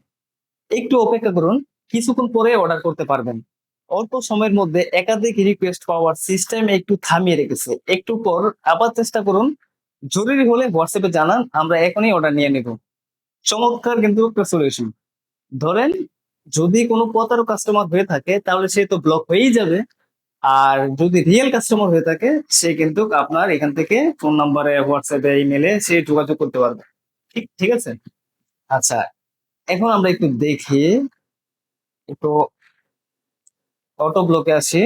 একটু অপেক্ষা করুন, কিছুক্ষণ পরে অর্ডার করতে পারবেন। অল্প সময়ের মধ্যে একাধিক রিকোয়েস্ট পাওয়ার সিস্টেম একটু থামিয়ে রেখেছে, একটু পর আবার চেষ্টা করুন। জরুরি হলে হোয়াটসঅ্যাপে জানান, আমরা এখনই অর্ডার নিয়ে নেব। চমৎকার কিন্তু একটা সলিউশন। ধরেন যদি কোনো প্রতারক কাস্টমার হয়ে থাকে তাহলে সে তো ব্লক হয়েই যাবে। আর যদি রিয়েল কাস্টমার হয়ে থাকে সে কিন্তু আপনার এখান থেকে ফোন নাম্বারে, হোয়াটসঅ্যাপে, ইমেলে সে যোগাযোগ করতে পারবে। ঠিক ঠিক আছে। আচ্ছা, এখন আমরা একটু দেখি, একটু অটো ব্লকে আসি।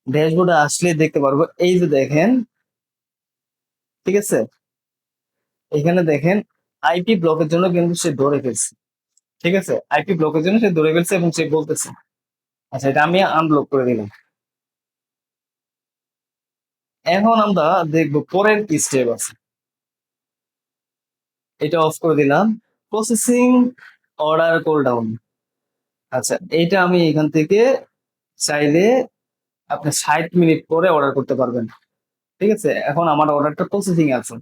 ড্যাশবোর্ডে আসলে দেখতে পারবো, এই যে দেখেন। ঠিক আছে, এখানে দেখেন আইপি ব্লকের জন্য কিন্তু সে ধরে ফেলছে। ঠিক আছে, আইপি ব্লকের জন্য সে ধরে ফেলছে এবং সে বলতেছে। আচ্ছা, এটা আমি আনব্লক করে দিলাম। এখন আমরা দেখবো পরের কি স্টেপ আছে। এটা অফ করে দিলাম। প্রসেসিং অর্ডার কোল ডাউন। আচ্ছা, এইটা আমি এখান থেকে চাইলে আপনি 60 মিনিট পরে অর্ডার করতে পারবেন। ঠিক আছে, এখন আমার অর্ডারটা প্রসেসিং আছে,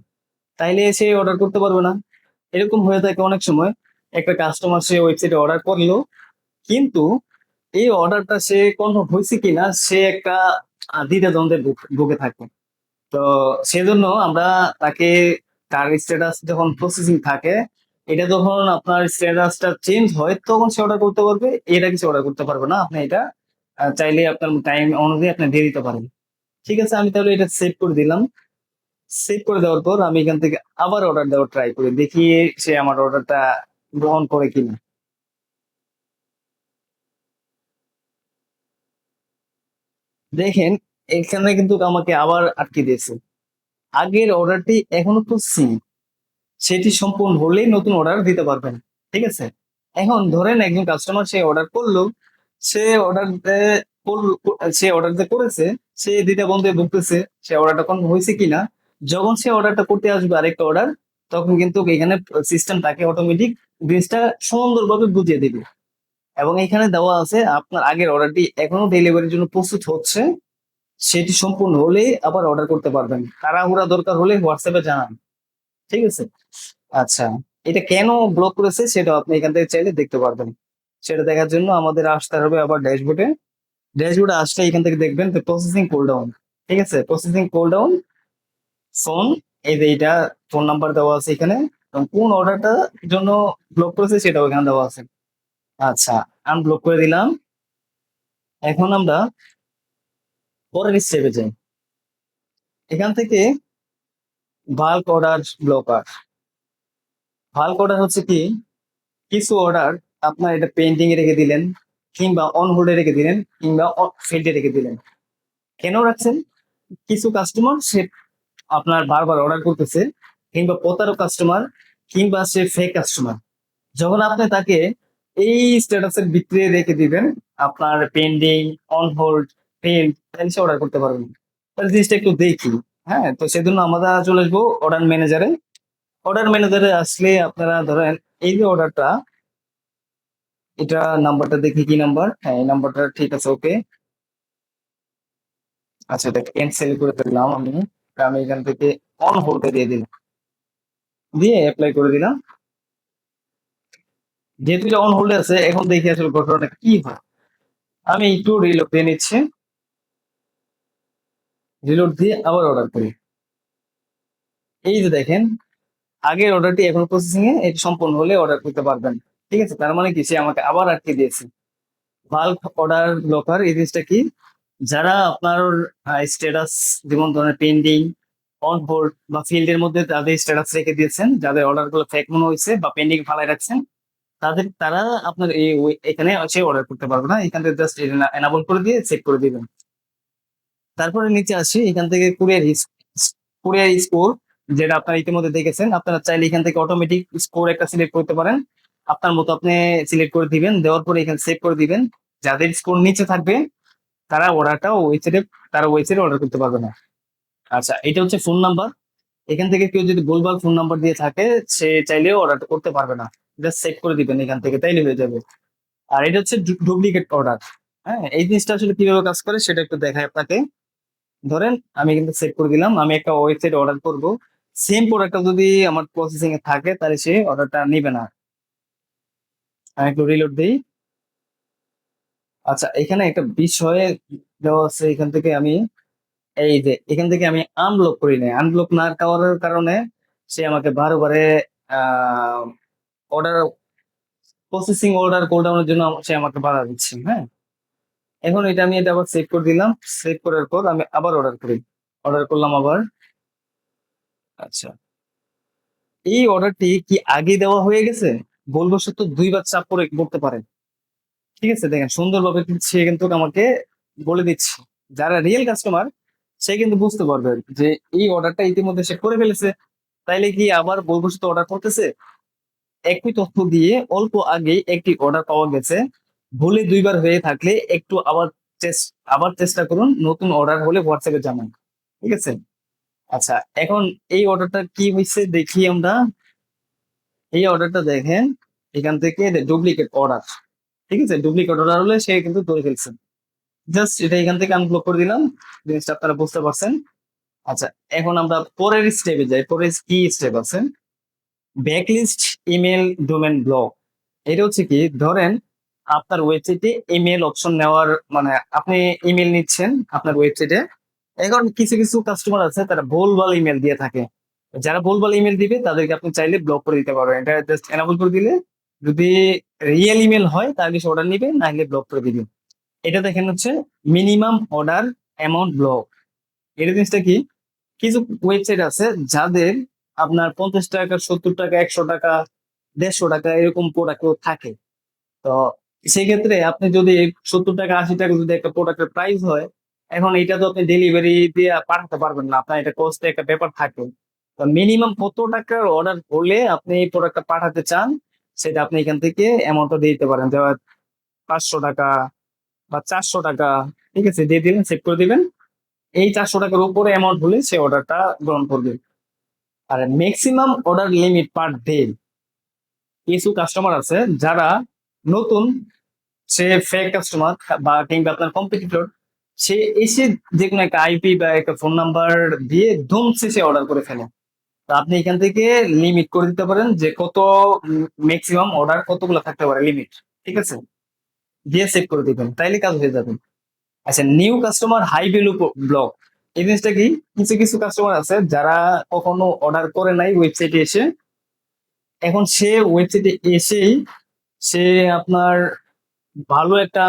তাইলে সে অর্ডার করতে পারবে না। এরকম হয়ে থাকে অনেক সময়, একটা কাস্টমার সে ওয়েবসাইটে অর্ডার করলো, কিন্তু এই অর্ডারটা সে কনফার্ম হয়েছে কিনা সে একটা দ্বিধাদ্বন্দ্বে ভুগে থাকে। তো সেজন্য আমরা তাকে, তার স্ট্যাটাস যখন প্রসেসিং থাকে, এটা যখন আপনার স্ট্যাটাসটা চেঞ্জ হয় তখন সে অর্ডার করতে পারবে, এটা কিছু অর্ডার করতে পারবে না। আপনি এটা চাইলে আপনার টাইম অনুযায়ী আপনি দিয়ে দিতে পারেন। ঠিক আছে, আমি তাহলে এটা সেভ করে দিলাম। সেভ করে দেওয়ার পর আমি এখান থেকে আবার অর্ডার দেওয়ার ট্রাই করি, দেখি সে আমার অর্ডারটা গ্রহণ করে কিনা। দেখেন, এখানে কিন্তু আমাকে আবার আটকে দিয়েছে। আগের অর্ডারটি এখনো প্রসেসিং, সেটি সম্পূর্ণ হলেই নতুন অর্ডার দিতে পারবেন। ঠিক আছে, এখন ধরেন একজন কাস্টমার সে অর্ডার করলো, সে অর্ডার সে অর্ডার যে করেছে, সে দ্বিধা বন্ধে ভুগতেছে সে অর্ডারটা কনফার্ম হয়েছে কিনা। যখন সে অর্ডারটা করতে আসবে আরেকটা অর্ডার, তখন কিন্তু এখানে সিস্টেম তাকে অটোমেটিক জিনিসটা সুন্দরভাবে বুঝিয়ে দিবে। এবং এখানে দেওয়া আছে আপনার আগের অর্ডারটি এখনো ডেলিভারির জন্য প্রস্তুত হচ্ছে, সেটি সম্পূর্ণ হলেই আবার অর্ডার করতে পারবেন। তাড়াহুড়া দরকার হলে হোয়াটসঅ্যাপে জানান। ঠিক আছে। আচ্ছা, এটা কেন ব্লক করেছে সেটা আপনি এখান থেকে চাইলে দেখতে পারবেন। সেটা দেখার জন্য আমাদের আসতে হবে আবার ড্যাশবোর্ডে। ড্যাশবোর্ডে আসলে এখান থেকে দেখবেন প্রসেসিং কোল ডাউন। ঠিক আছে, প্রসেসিং কোল ডাউন ফোন, এই যে এইটা ফোন নাম্বার দেওয়া আছে এখানে, এবং কোন অর্ডারটা জন্য ব্লক করেছে সেটাও এখানে দেওয়া আছে। আচ্ছা, আনব্লক করে দিলাম। এখন আমরা পরের স্টেপে যাই। এখান থেকে bulk order blocker. Bulk order হচ্ছে কি, কিছু অর্ডার আপনার এটা পেন্ডিং এ রেখে দিলেন, কিংবা অন হোল্ডে রেখে দিলেন, কিংবা ফিল্ডে রেখে দিলেন। কেন রাখছেন? কিছু কাস্টমার সে আপনার বারবার অর্ডার করতেছে, কিংবা প্রতারক কাস্টমার, কিংবা সে ফেক কাস্টমার। যখন আপনি তাকে এই স্ট্যাটাসের ভিতরে রেখে দিবেন, আপনার পেন্ডিং, অন হোল্ড, ফেল, তাহলে সে অর্ডার করতে পারবেন। তাহলে জিনিসটা একটু দেখি। হ্যাঁ, তো সেজন্য আমরা চলে আসবো অর্ডার ম্যানেজারে। অর্ডার ম্যানেজারে আসলে আপনারা ধরেন এই যে অর্ডারটা, এটা নাম্বারটা দেখি কি নাম্বার। হ্যাঁ, এই নাম্বারটা ঠিক আছে, ওকে। আচ্ছা, এটা ক্যান্সেল করে দিলাম আমি। আমি এখান থেকে অন হোল্ডে দিয়ে দিলাম, দিয়ে অ্যাপ্লাই করে দিলাম। যেহেতু এটা অন হোল্ডে আছে, এখন দেখি আসলে ঘটনাটা কি হয়। আমি একটু রিলোড দিয়ে নিচ্ছি, রিলোড দিয়ে আবার অর্ডার করি। এই যে দেখেন, আগের অর্ডারটি এখন প্রসেসিং এ, এটি সম্পূর্ণ হলে অর্ডার করতে পারবেন। ঠিক আছে, তার মানে কি সে আমাকে আবার আটকে দিয়েছে। বাল্ক অর্ডার ব্লকার এই জিনিসটা কি, যারা আপনার স্ট্যাটাস, যেমন ধরেন পেন্ডিং, অন হোল্ড বা ফিল্ডের মধ্যে তাদের স্ট্যাটাস রেখে দিয়েছেন, যাদের অর্ডার গুলো ফেক মনে হয়েছে বা পেন্ডিং ফালাই রাখছেন, তারা আপনার এখানে এসে অর্ডার করতে পারবে না। এখান থেকে জাস্ট এনাবল করে দিয়ে চেক করে দিবেন। তারপরে নিচে আসি, এখান থেকে কুরিয়ার স্কোর, যেটা আপনারা ইতিমধ্যে দেখেছেন। আপনারা চাইলে এখান থেকে অটোমেটিক স্কোর একটা সিলেক্ট করতে পারেন, আপনার মতো আপনি সিলেক্ট করে দিবেন। দেওয়ার পরে এখানে সেভ করে দিবেন। যাদের স্কোর নিচে থাকবে তারা অর্ডারটা ওয়েবসাইটে, তারা ওয়েবসাইটে অর্ডার করতে পারবে না। আচ্ছা, এটা হচ্ছে ফোন নাম্বার। এখান থেকে কেউ যদি ভুলভাল ফোন নাম্বার দিয়ে থাকে, সে চাইলেও অর্ডারটা করতে পারবে না। জাস্ট সেভ করে দিবেন এখান থেকে, তাইলে হয়ে যাবে। আর এটা হচ্ছে ডুপ্লিকেট অর্ডার। হ্যাঁ, এই জিনিসটা আসলে কিভাবে কাজ করে সেটা একটু দেখায় আপনাকে। ধরেন আমি কিন্তু সেভ করে দিলাম, আমি একটা ওয়েবসাইট অর্ডার করব, সেম প্রোডাক্টটা যদি আমার প্রসেসিং এ থাকে তাহলে সে অর্ডারটা নিবে না। আমি একটু রিলোড দিই। আচ্ছা, এখানে একটা বিষয় দেওয়া আছে, এখান থেকে আমি, এই যে এখান থেকে আমি আনব্লক করি নাই। আনব্লক না করার কারণে সে আমাকে বারে বারে অর্ডার প্রসেসিং অর্ডার কোলডাউনের জন্য সে আমাকে বাধা দিচ্ছে। হ্যাঁ, এখন এটা আমি এটা আবার সেভ করে দিলাম। সেভ করার পর আমি আবার অর্ডার করি, অর্ডার করলাম আবার। আচ্ছা, এই অর্ডারটি কি আগে দেওয়া হয়ে গেছে? ভুলবশত দুইবার চাপ করে করতে পারে। ঠিক আছে, দেখেন সুন্দরভাবে কিন্তু সে কিন্তু আমাকে বলে দিচ্ছে। যারা রিয়েল কাস্টমার, সে কিন্তু বুঝতে পারবে যে এই অর্ডারটা ইতিমধ্যে সে করে ফেলেছে, তাইলে কি আবার ভুলবশত অর্ডার করতেছে। একই তথ্য দিয়ে অল্প আগে একটি অর্ডার পাওয়া গেছে, ভুলে দুইবার হয়ে থাকলে একটু আবার চেষ্টা করুন, নতুন অর্ডার হলে হোয়াটসঅ্যাপে জানান। ঠিক আছে। আচ্ছা, এখন এই অর্ডারটা কি হয়েছে দেখি আমরা। এই অর্ডারটা দেখেন, এখান থেকে ডুপ্লিকেট অর্ডার, ঠিক আছে, ডুপ্লিকেট অর্ডার হলে সে কিন্তু ধরে ফেলছে। জাস্ট এটা এখান থেকে আনব্লক করে দিলাম, জিনিসটা আপনারা বুঝতে পারছেন। আচ্ছা, এখন আমরা পরের স্টেপে যাই। পরের কি স্টেপ আছে, ব্যাকলিস্ট ইমেল ডোমেন ব্লক। এটা হচ্ছে কি, ধরেন আপনার ওয়েবসাইটে ইমেল অপশন নেওয়ার, মানে আপনি ইমেল নিচ্ছেন আপনার ওয়েবসাইটে। এখন কিছু কিছু কাস্টমার আছে তারা ভুলভাল ইমেল দিয়ে থাকে। যারা ভুলভাল ইমেল দিবে তাদেরকে আপনি চাইলে ব্লক করে দিতে পারবেন। এটা জাস্ট এনাবল করে দিলে, যদি রিয়েল ইমেল হয় তাহলে সে অর্ডার নিবে, না হলে ব্লক করে দিবে। এটা দেখেন হচ্ছে মিনিমাম অর্ডার অ্যামাউন্ট ব্লক। এটা জিনিসটা কি, কিছু ওয়েবসাইট আছে যাদের আপনার 50 টাকা, 70 টাকা, 100 টাকা, 150 টাকা এরকম প্রোডাক্ট থাকে। তো সেই ক্ষেত্রে আপনি যদি 70 টাকা, 80 টাকা যদি একটা প্রোডাক্টের প্রাইস হয়, এখন এটা তো আপনি ডেলিভারি দিয়ে পাঠাতে পারবেন না, আপনার এটা কস্টে একটা ব্যাপার থাকে। তো মিনিমাম কত টাকার অর্ডার করলে আপনি এই প্রোডাক্টটা পাঠাতে চান, সেটা আপনি এখান থেকে অ্যামাউন্টটা দিয়ে দিতে পারেন। যেমন 500 টাকা বা 400 টাকা, ঠিক আছে, দিয়ে দিলেন, সেভ করে দিবেন। এই 400 টাকার উপরে অ্যামাউন্ট হলে সে অর্ডারটা গ্রহণ করবে। আর maximum order limit per day, কিছু কাস্টমার আছে যারা নতুন, সে ফেক কাস্টমার বা কিংবা আপনার কম্পিটিটর, সে এসে যে কোনো একটা আইপি বা একটা ফোন নাম্বার দিয়ে ধুমসে সে অর্ডার করে ফেলে। তা আপনি এখান থেকে লিমিট করে দিতে পারেন যে কত ম্যাক্সিমাম অর্ডার কতগুলো থাকতে পারে লিমিট, ঠিক আছে, দিয়ে সেভ করে দিবেন, তাইলে কাজ হয়ে যাবে। আচ্ছা, new customer high value block. এই জিনিসটা কি, কিছু কিছু কাস্টমার আছে যারা কখনো অর্ডার করে নাই ওয়েবসাইটে এসে, এখন সে ওয়েবসাইটে এসেই সে আপনার ভালো একটা,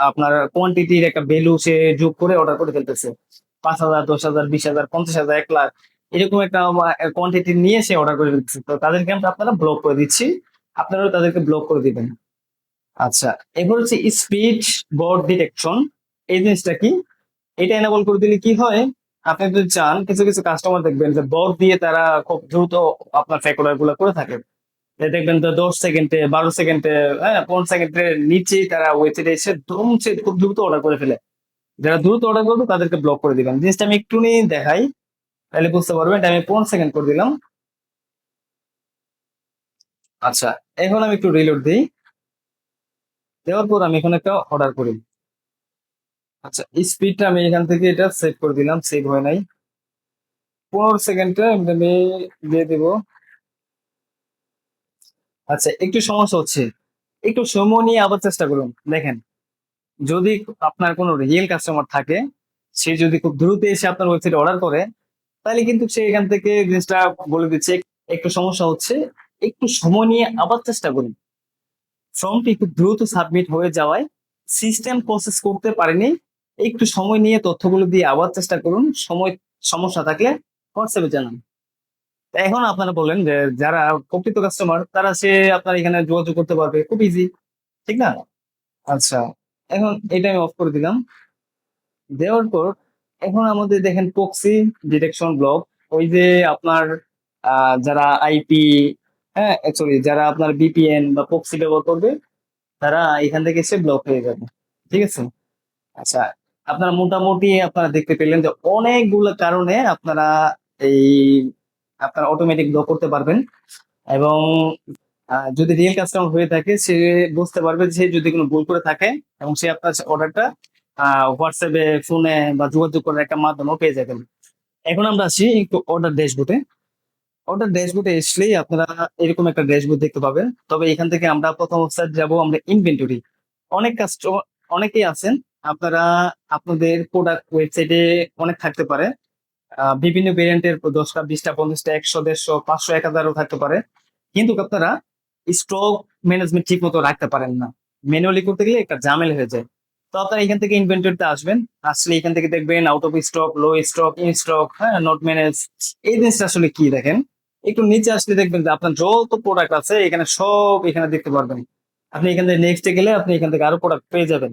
আপনার কোয়ান্টিটির একটা ভ্যালু সে যোগ করে অর্ডার করে ফেলতেছে। 5,000, 10,000, 20,000, 50,000, 1 লাখ, এরকম একটা কোয়ান্টিটি নিয়ে সে অর্ডার করে ফেলতেছে। তো তাদেরকে আমরা আপনারা ব্লক করে দিচ্ছি, আপনারাও তাদেরকে ব্লক করে দিবেন। আচ্ছা, এবার হচ্ছে স্পিড বোর্ড ডিটেকশন। এই জিনিসটা কি, এটা এনাবল করে দিলে কি হয়, আপনি যদি চান, কিছু কিছু কাস্টমার দেখবেন যে বট দিয়ে তারা খুব দ্রুত আপনার ফেক অর্ডার গুলো করে থাকে। দেখবেন তো 10 সেকেন্ডে, 12 সেকেন্ডে, হ্যাঁ 15 সেকেন্ডের নিচেই তারা ওয়েবসাইটে এসে ধুমছে, খুব দ্রুত অর্ডার করে ফেলে। যারা দ্রুত অর্ডার করবে তাদেরকে ব্লক করে দিবেন। জিনিসটা আমি একটু নিয়ে দেখাই, তাহলে বুঝতে পারবেন। এটা আমি 15 সেকেন্ড করে দিলাম। আচ্ছা, এখন আমি একটু রিলোড দিই, দেওয়ার পর আমি এখন একটা অর্ডার করি। আচ্ছা, স্পিডটা আমি এখান থেকে এটা সেভ করে দিলাম, সেভ হয় নাই। 15 সেকেন্ডে আমি দিয়ে দেবো। আচ্ছা, একটু সমস্যা হচ্ছে, একটু সময় নিয়ে আবার চেষ্টা করুন। দেখেন, যদি আপনার কোনো রিয়েল কাস্টমার থাকে, সে যদি খুব দ্রুত এসে আপনার ওয়েবসাইটে অর্ডার করে, তাহলে কিন্তু সে এখান থেকে জিনিসটা বলে দিচ্ছে একটু সমস্যা হচ্ছে, একটু সময় নিয়ে আবার চেষ্টা করুন। ফর্মটি খুব দ্রুত সাবমিট হয়ে যাওয়ায় সিস্টেম প্রসেস করতে পারেনি, একটু সময় নিয়ে তথ্যগুলো দিয়ে আবার চেষ্টা করুন। সমস্যা থাকলে হোয়াটসঅ্যাপে জানান। তা এখন আপনারা বলেন যে যারা প্রকৃত কাস্টমার, তারা সে আপনার এখানে যোগাযোগ করতে পারবে খুব ইজি, ঠিক না? আচ্ছা, এখন এটা আমি অফ করে দিলাম। দেওয়ার পর এখন আমাদের দেখেন প্রক্সি ডিটেকশন ব্লক। ওই যে আপনার যারা আইপি, হ্যাঁ সরি, যারা আপনার বিপিএন বা প্রক্সি ব্যবহার করবে, তারা এখান থেকে এসে ব্লক হয়ে যাবে, ঠিক আছে। আচ্ছা, আপনারা মোটামুটি আপনারা দেখতে পেলেন যে অনেকগুলো কারণে আপনারা এই আপনারা অটোমেটিক ব্লক করতে পারবেন। এবং যদি রিয়েল কাস্টমার হয়ে থাকে, সে বুঝতে পারবে যে যদি কোনো ভুল করে থাকে, এবং সে আপনার অর্ডারটা হোয়াটসঅ্যাপে, ফোনে বা যোগাযোগ করার একটা মাধ্যমও পেয়ে যাবেন। এখন আমরা আসি একটু অর্ডার ড্যাশবোর্ডে। অর্ডার ড্যাশবোর্ডে আসলেই আপনারা এরকম একটা ড্যাশবোর্ড দেখতে পাবেন। তবে এখান থেকে আমরা প্রথম অবস্থায় যাব আমরা ইনভেন্টরি। অনেক কাস্টমার, অনেকেই আছেন আপনারা, আপনাদের প্রোডাক্ট ওয়েবসাইটে অনেক থাকতে পারে, বিভিন্ন ভেরিয়েন্টের 10টা, 20টা, 50টা, 100, 150, 500, 1000ও থাকতে পারে। কিন্তু আপনারা স্টক ম্যানেজমেন্ট ঠিক মতো রাখতে পারেন না, ম্যানুয়ালি করতে গেলে একটা ঝামেলা হয়ে যায়। তো আপনারা এখান থেকে ইনভেন্টরিতে আসবেন, আসলে এখান থেকে দেখবেন out of stock, low stock, in stock, হ্যাঁ, নট ম্যানেজ। এই জিনিসটা আসলে কি দেখেন, একটু নিচে আসলে দেখবেন যে আপনার যত প্রোডাক্ট আছে এখানে সব এখানে দেখতে পারবেন। আপনি এখান থেকে নেক্সটে গেলে আপনি এখান থেকে আরো প্রোডাক্ট পেয়ে যাবেন।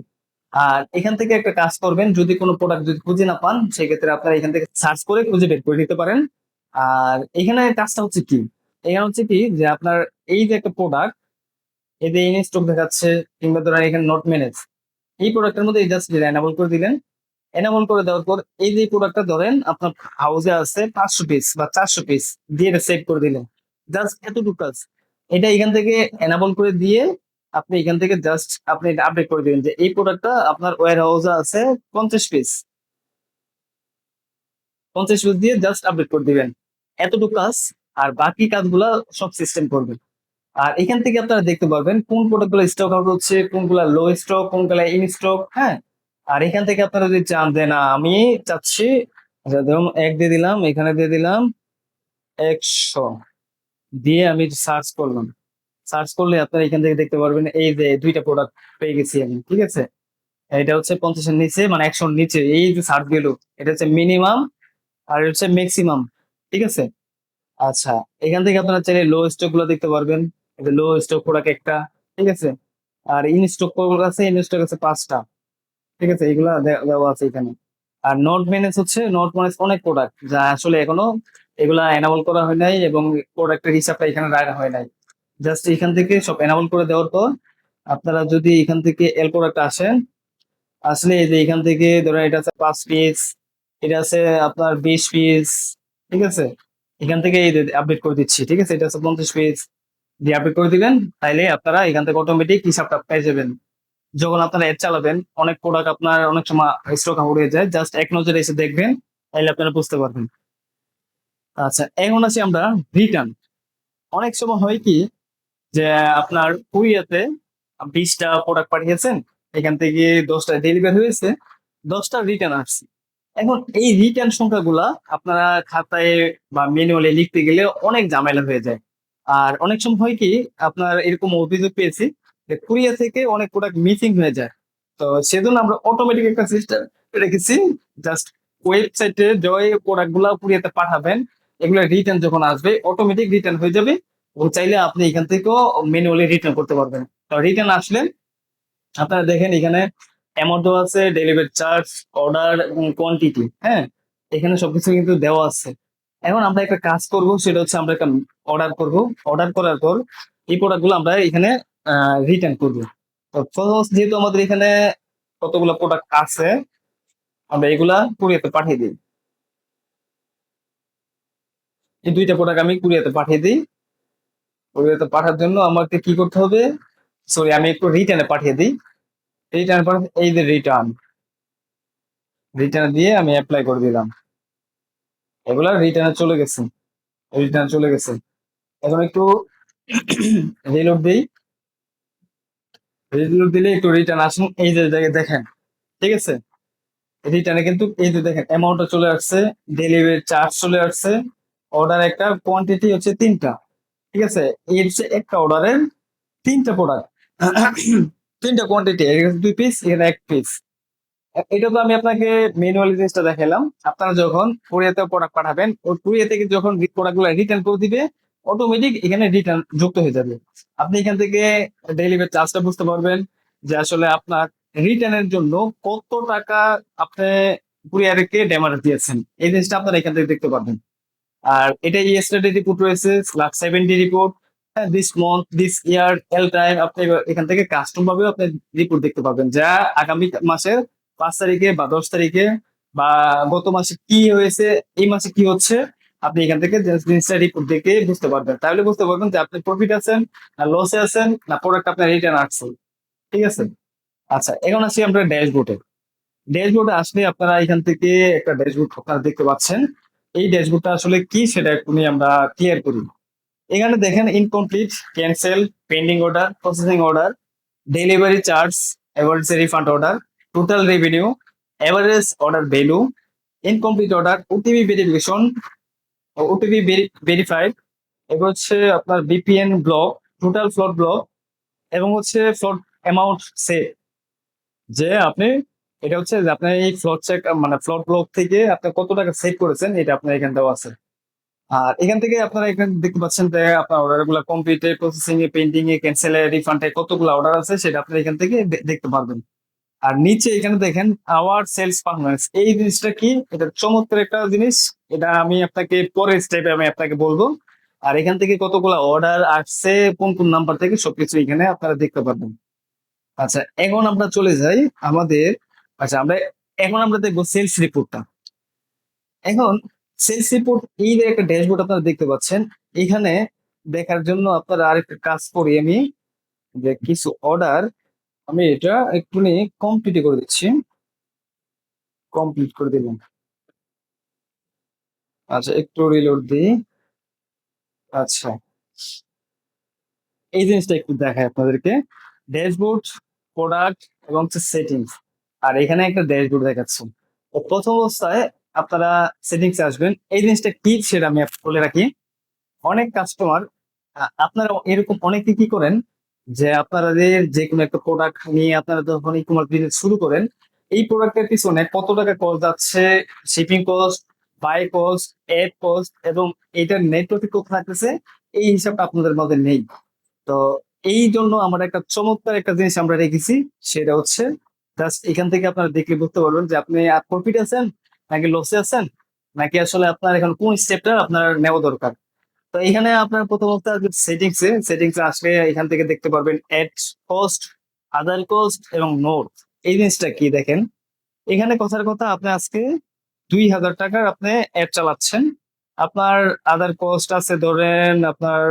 আর এখান থেকে একটা কাজ করবেন, যদি কোনো প্রোডাক্ট যদি খুঁজে না পান, সেক্ষেত্রে আপনারা এখান থেকে সার্চ করে খুঁজে বের করে নিতে পারেন। আর এখানে কাজটা হচ্ছে কি, এখানে হচ্ছে কি যে আপনার এই যে একটা প্রোডাক্ট, এতে ইন স্টক দেখাচ্ছে, কিংবা ধরেন এখানে নট ম্যানেজ, এই প্রোডাক্টের মধ্যে জাস্ট এনাবল করে দিলেন। এনাবল করে দেওয়ার পর এই যে প্রোডাক্টটা ধরেন আপনার হাউসে আছে 500 পিস বা 400 পিস, দিয়ে সেভ করে দিলেন। জাস্ট এতটুকু কাজ। এটা এখান থেকে এনাবল করে দিয়ে আপনি এখান থেকে জাস্ট আপনি এটা আপডেট করে দিবেন যে এই প্রোডাক্টটা আপনার ওয়্যার হাউসে আছে 50 পিস, 50 পিস দিয়ে জাস্ট আপডেট করে দিবেন। এতটুকু কাজ। আর বাকি কাজগুলা সব সিস্টেম করবে। আর এখান থেকে আপনারা দেখতে পারবেন কোন প্রোডাক্ট গুলো স্টক আউট হচ্ছে, কোনগুলা লো স্টক, কোনগুলা ইন স্টক। হ্যাঁ, আর এখান থেকে আপনারা যদি চান যে না আমি চাচ্ছি, আচ্ছা ধরুন এক দিয়ে দিলাম, এখানে দিয়ে দিলাম 100, দিয়ে আমি সার্চ করলাম। সার্চ করলে আপনারা এখান থেকে দেখতে পারবেন এই যে দুইটা প্রোডাক্ট পেয়ে গেছি আমি। ঠিক আছে, এটা হচ্ছে 50-এর নিচে, মানে 100-র নিচে এই যে সার্চ ভ্যালু, এটা হচ্ছে মিনিমাম আর এটা হচ্ছে ম্যাক্সিমাম। ঠিক আছে। আচ্ছা, এখান থেকে আপনারা চাইলে লো স্টক গুলো দেখতে পারবেন। এটা লো স্টক প্রোডাক্ট একটা। ঠিক আছে। আর ইন স্টক আছে, ইন স্টক আছে 5টা। ঠিক আছে, এগুলা দেওয়া আছে এখানে। আর নোট ম্যানেজ হচ্ছে, নোট ম্যানেজ অনেক প্রোডাক্ট যা আসলে এখনো এগুলা এনাবল করা হয় নাই এবং প্রোডাক্টের হিসাবটা এখানে রাখা হয় নাই। জাস্ট এখান থেকে সব এনাবল করে দেওয়ার পর আপনারা যদি এখান থেকে এল প্রোডাক্ট আসেন, আসলে এই যে এখান থেকে ধরেন এটা আছে 5 পিস, এটা আছে আপনার 20 পিস। ঠিক আছে, এখান থেকে এই আপডেট করে দিচ্ছি। ঠিক আছে, এটা আছে 50 পিস, দিয়ে আপডেট করে দিবেন। তাইলে আপনারা এখান থেকে অটোমেটিক হিসাবটা পেয়ে যাবেন। যখন আপনারা অ্যাড চালাবেন, অনেক প্রোডাক্ট আপনার অনেক সময় স্টক আউট হয়ে যায়, জাস্ট এক নজরে এসে দেখবেন, তাইলে আপনারা বুঝতে পারবেন। আচ্ছা, এখন আছি আমরা রিটার্ন। অনেক সময় হয় কি যে আপনার কুরিয়াতে 20টা প্রোডাক্ট পাঠিয়েছেন, এখান থেকে 10টা ডেলিভারি হয়েছে, 10টা রিটার্ন আসছে। এখন এই রিটার্ন সংখ্যাগুলা আপনারা খাতায় বা ম্যানুয়ালি লিখতে গেলে অনেক ঝামেলা হয়ে যায়। আর অনেক সময় হয় কি আপনার এরকম অভিযোগ পেয়েছি যে কুরিয়ার থেকে অনেক প্রোডাক্ট মিসিং হয়ে যায়। তো সেজন্য আমরা অটোমেটিক একটা সিস্টেম রেখেছি। জাস্ট ওয়েবসাইটে যে প্রোডাক্ট গুলা কুরিয়াতে পাঠাবেন, এগুলো রিটার্ন যখন আসবে অটোমেটিক রিটার্ন হয়ে যাবে। ও চাইলে আপনি এখান থেকেও ম্যানুয়ালি রিটার্ন করতে পারবেন। তো রিটার্ন আসলে আপনারা দেখেন এখানে অ্যামাউন্ট দেওয়া আছে, ডেলিভারি চার্জ, অর্ডার এবং কোয়ান্টিটি। হ্যাঁ, এখানে সবকিছু কিন্তু দেওয়া আছে। এখন আমরা একটা কাজ করব, সেটা হচ্ছে আমরা একটা অর্ডার করব। অর্ডার করার পর এই প্রোডাক্ট গুলো আমরা এখানে রিটার্ন করব। তো ফার্স্ট যেহেতু আমাদের এখানে কতগুলো প্রোডাক্ট আছে, আমরা এগুলা কুরিয়াতে পাঠিয়ে দিই। এই দুইটা প্রোডাক্ট আমি কুরিয়াতে পাঠিয়ে দিই। কুরিয়াতে পাঠার জন্য আমাকে কি করতে হবে, সরি আমি একটু রিটার্নে পাঠিয়ে দিই। রিটার্ন এই যে রিটার্ন, রিটার্ন দিয়ে আমি অ্যাপ্লাই করে দিলাম। এগুলা রিটার্নে চলে গেছে, রিটার্ন চলে গেছে। এখন একটু রিলোড দিই। রিলোড দিলে একটু রিটার্ন আসুন, এই যে দেখেন। ঠিক আছে, রিটার্নে কিন্তু এই যে দেখেন অ্যামাউন্টটা চলে আসছে, ডেলিভারি চার্জ চলে আসছে, অর্ডার একটা, কোয়ান্টিটি হচ্ছে 3টা। ঠিক আছে, এই হচ্ছে একটা অর্ডারের 3টা প্রোডাক্ট, 3টা কোয়ান্টিটি, 2 পিস, এখানে 1 পিস। এটা তো আমি আপনাকে ম্যানুয়ালি জিনিসটা দেখালাম। আপনারা যখন কোরিয়াতে প্রোডাক্ট পাঠাবেন, ওই কোরিয়া থেকে যখন প্রোডাক্ট গুলো রিটার্ন করে দিবে, অটোমেটিক এখানে রিটার্ন যুক্ত হয়ে যাবে। আপনি এখান থেকে ডেলিভারি চার্জটা বুঝতে পারবেন যে আসলে আপনার রিটার্নের জন্য কত টাকা আপনি কুরিয়ারকে ড্যামারেজ দিয়েছেন, এই জিনিসটা আপনারা এখান থেকে দেখতে পারবেন। আর এটা ইয়েস্টারডে রিপোর্ট রয়েছে, লাস্ট 7 ডে রিপোর্ট, হ্যাঁ, this month, this year, L time. আপনি এখান থেকে কাস্টম ভাবে আপনি রিপোর্ট দেখতে পাবেন, যা আগামী মাসের 5 তারিখে বা 10 তারিখে বা গত মাসে কি হয়েছে, এই মাসে কি হচ্ছে, আপনি এখান থেকে জিনিসটা রিপোর্ট দেখে বুঝতে পারবেন। তাহলে বুঝতে পারবেন যে আপনি প্রফিট আছেন না লসে আছেন, না প্রোডাক্ট আপনার রিটার্ন আসছে। ঠিক আছে। আচ্ছা, এখন আসি আমরা ড্যাশবোর্ডে। ড্যাশবোর্ডে আসলে আপনারা এখান থেকে একটা ড্যাশবোর্ড আপনারা দেখতে পাচ্ছেন। এই ড্যাশবোর্ডটা আসলে কি সেটা একটু নিয়ে আমরা ক্লিয়ার করি। এখানে দেখেন incomplete, cancel, pending order, processing order, delivery charge, average refund order, total revenue, average order value, incomplete order, OTP verification, OTP verified, এবার হচ্ছে আপনার বিপিএন ব্লক, টোটাল ফ্লট ব্লক, এবং হচ্ছে ফ্লট অ্যামাউন্ট সে, যে আপনি এটা হচ্ছে যে আপনার এই ফ্লট চেক মানে ফ্লট ব্লক থেকে আপনি কত টাকা সেভ করেছেন, এটা আপনার এখানে দেওয়া আছে। আর এখান থেকে আপনারা এখানে দেখতে পাচ্ছেন যে আপনার অর্ডার গুলা কমপ্লিটে, প্রসেসিং এ, পেন্ডিং এ, ক্যান্সেলে, রিফান্ডে কতগুলো অর্ডার আছে সেটা আপনারা এখান থেকে দেখতে পারবেন। আর নিচে এখানে দেখেন আওয়ার সেলস পারফরমেন্স, এই জিনিসটা কি, এটা চমৎকার একটা জিনিস। এটা আমি আপনাকে পরের স্টেপে আমি আপনাকে বলবো। আর এখান থেকে কতগুলো অর্ডার আসছে, কোন কোন নাম্বার থেকে, সবকিছু এখানে আপনারা দেখতে পারবেন। আচ্ছা, এখন আমরা চলে যাই আমাদের, আচ্ছা আমরা এখন আমরা দেখবো সেলস রিপোর্টটা। এখন সেলস রিপোর্ট, এই যে একটা ড্যাশবোর্ড আপনারা দেখতে পাচ্ছেন, এখানে দেখার জন্য আপনারা আরেকটা কাজ করি আমি, যে কিছু অর্ডার আমি এটা একটুখানি কমপ্লিট করে দিচ্ছি। কমপ্লিট করে দিলাম। আচ্ছা, একটু রিলোড দিই। আচ্ছা, এই জিনিসটা একটু দেখাই আপনাদেরকে। ড্যাশবোর্ড, প্রোডাক্ট এবং সেটিংস। আর এখানে একটা ড্যাশবোর্ড দেখাচ্ছে। তো প্রথম অবস্থায় আপনারা সেটিংসে আসবেন। এই জিনিসটা কি সেটা আমি বলে রাখি। অনেক কাস্টমার, আপনারা এরকম অনেকে কি করেন, যে আপনাদের যে কোনো একটা প্রোডাক্ট নিয়ে আপনারা যখন ই কমার্স বিজনেস শুরু করেন, এই প্রোডাক্টের পিছনে কত টাকা কস্ট যাচ্ছে, shipping cost, buy cost, add cost এবং এটার নেট প্রফিট কত থাকতেছে, এই হিসাবটা আপনাদের মধ্যে নেই। তো এই জন্য আমরা একটা চমৎকার একটা জিনিস আমরা রেখেছি, সেটা হচ্ছে জাস্ট এখান থেকে আপনারা দেখলে বুঝতে পারবেন যে আপনি প্রফিট আছেন নাকি লসে আছেন, নাকি আসলে আপনার এখন কোন স্টেপটা আপনার নেওয়া দরকার। তো এখানে আপনার প্রথমত সেটিংসে আসলে এখান থেকে দেখতে পারবেন এড কস্ট, আদার কস্ট এবং নোট। এই জিনিসটা কি দেখেন, এখানে কথার কথা আপনি আজকে 2,000 টাকার আপনি অ্যাড চালাচ্ছেন। আপনার আদার কস্ট আছে ধরেন আপনার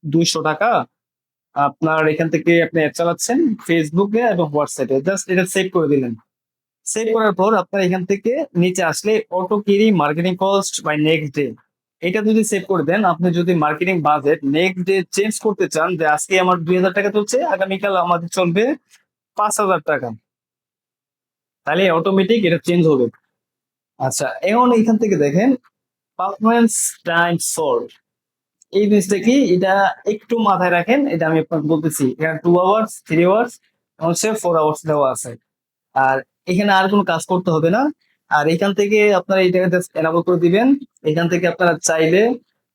200 টাকা। আপনার এখান থেকে আপনি অ্যাড চালাচ্ছেন ফেসবুকে এবং হোয়াটসঅ্যাপে, জাস্ট এটা সেভ করে দিলেন। সেভ করার পর আপনার এখান থেকে নিচে আসলে অটো কিরি marketing cost by next day, এটা যদি সেভ করে দেন, আপনি যদি marketing budget next day change করতে চান, যে আজকে আমার 2,000 টাকা চলছে, আগামীকাল আমাদের চলবে 5,000 টাকা, তাহলে অটোমেটিক এটা চেঞ্জ হবে। আচ্ছা, এখন এখান থেকে দেখেন পারফরমেন্স টাইম সল্ভ। এই জিনিসটা কি, এটা একটু মাথায় রাখেন, এটা আমি আপনাকে বলতেছি। এখানে 2 আওয়ার্স, 3 আওয়ার্স, 4 আওয়ার্স দেওয়া আছে। আর এখানে আর কোনো কাজ করতে হবে না। আর এখান থেকে আপনারা এটাকে জাস্ট এনাবল করে দিবেন। এখান থেকে আপনারা চাইলে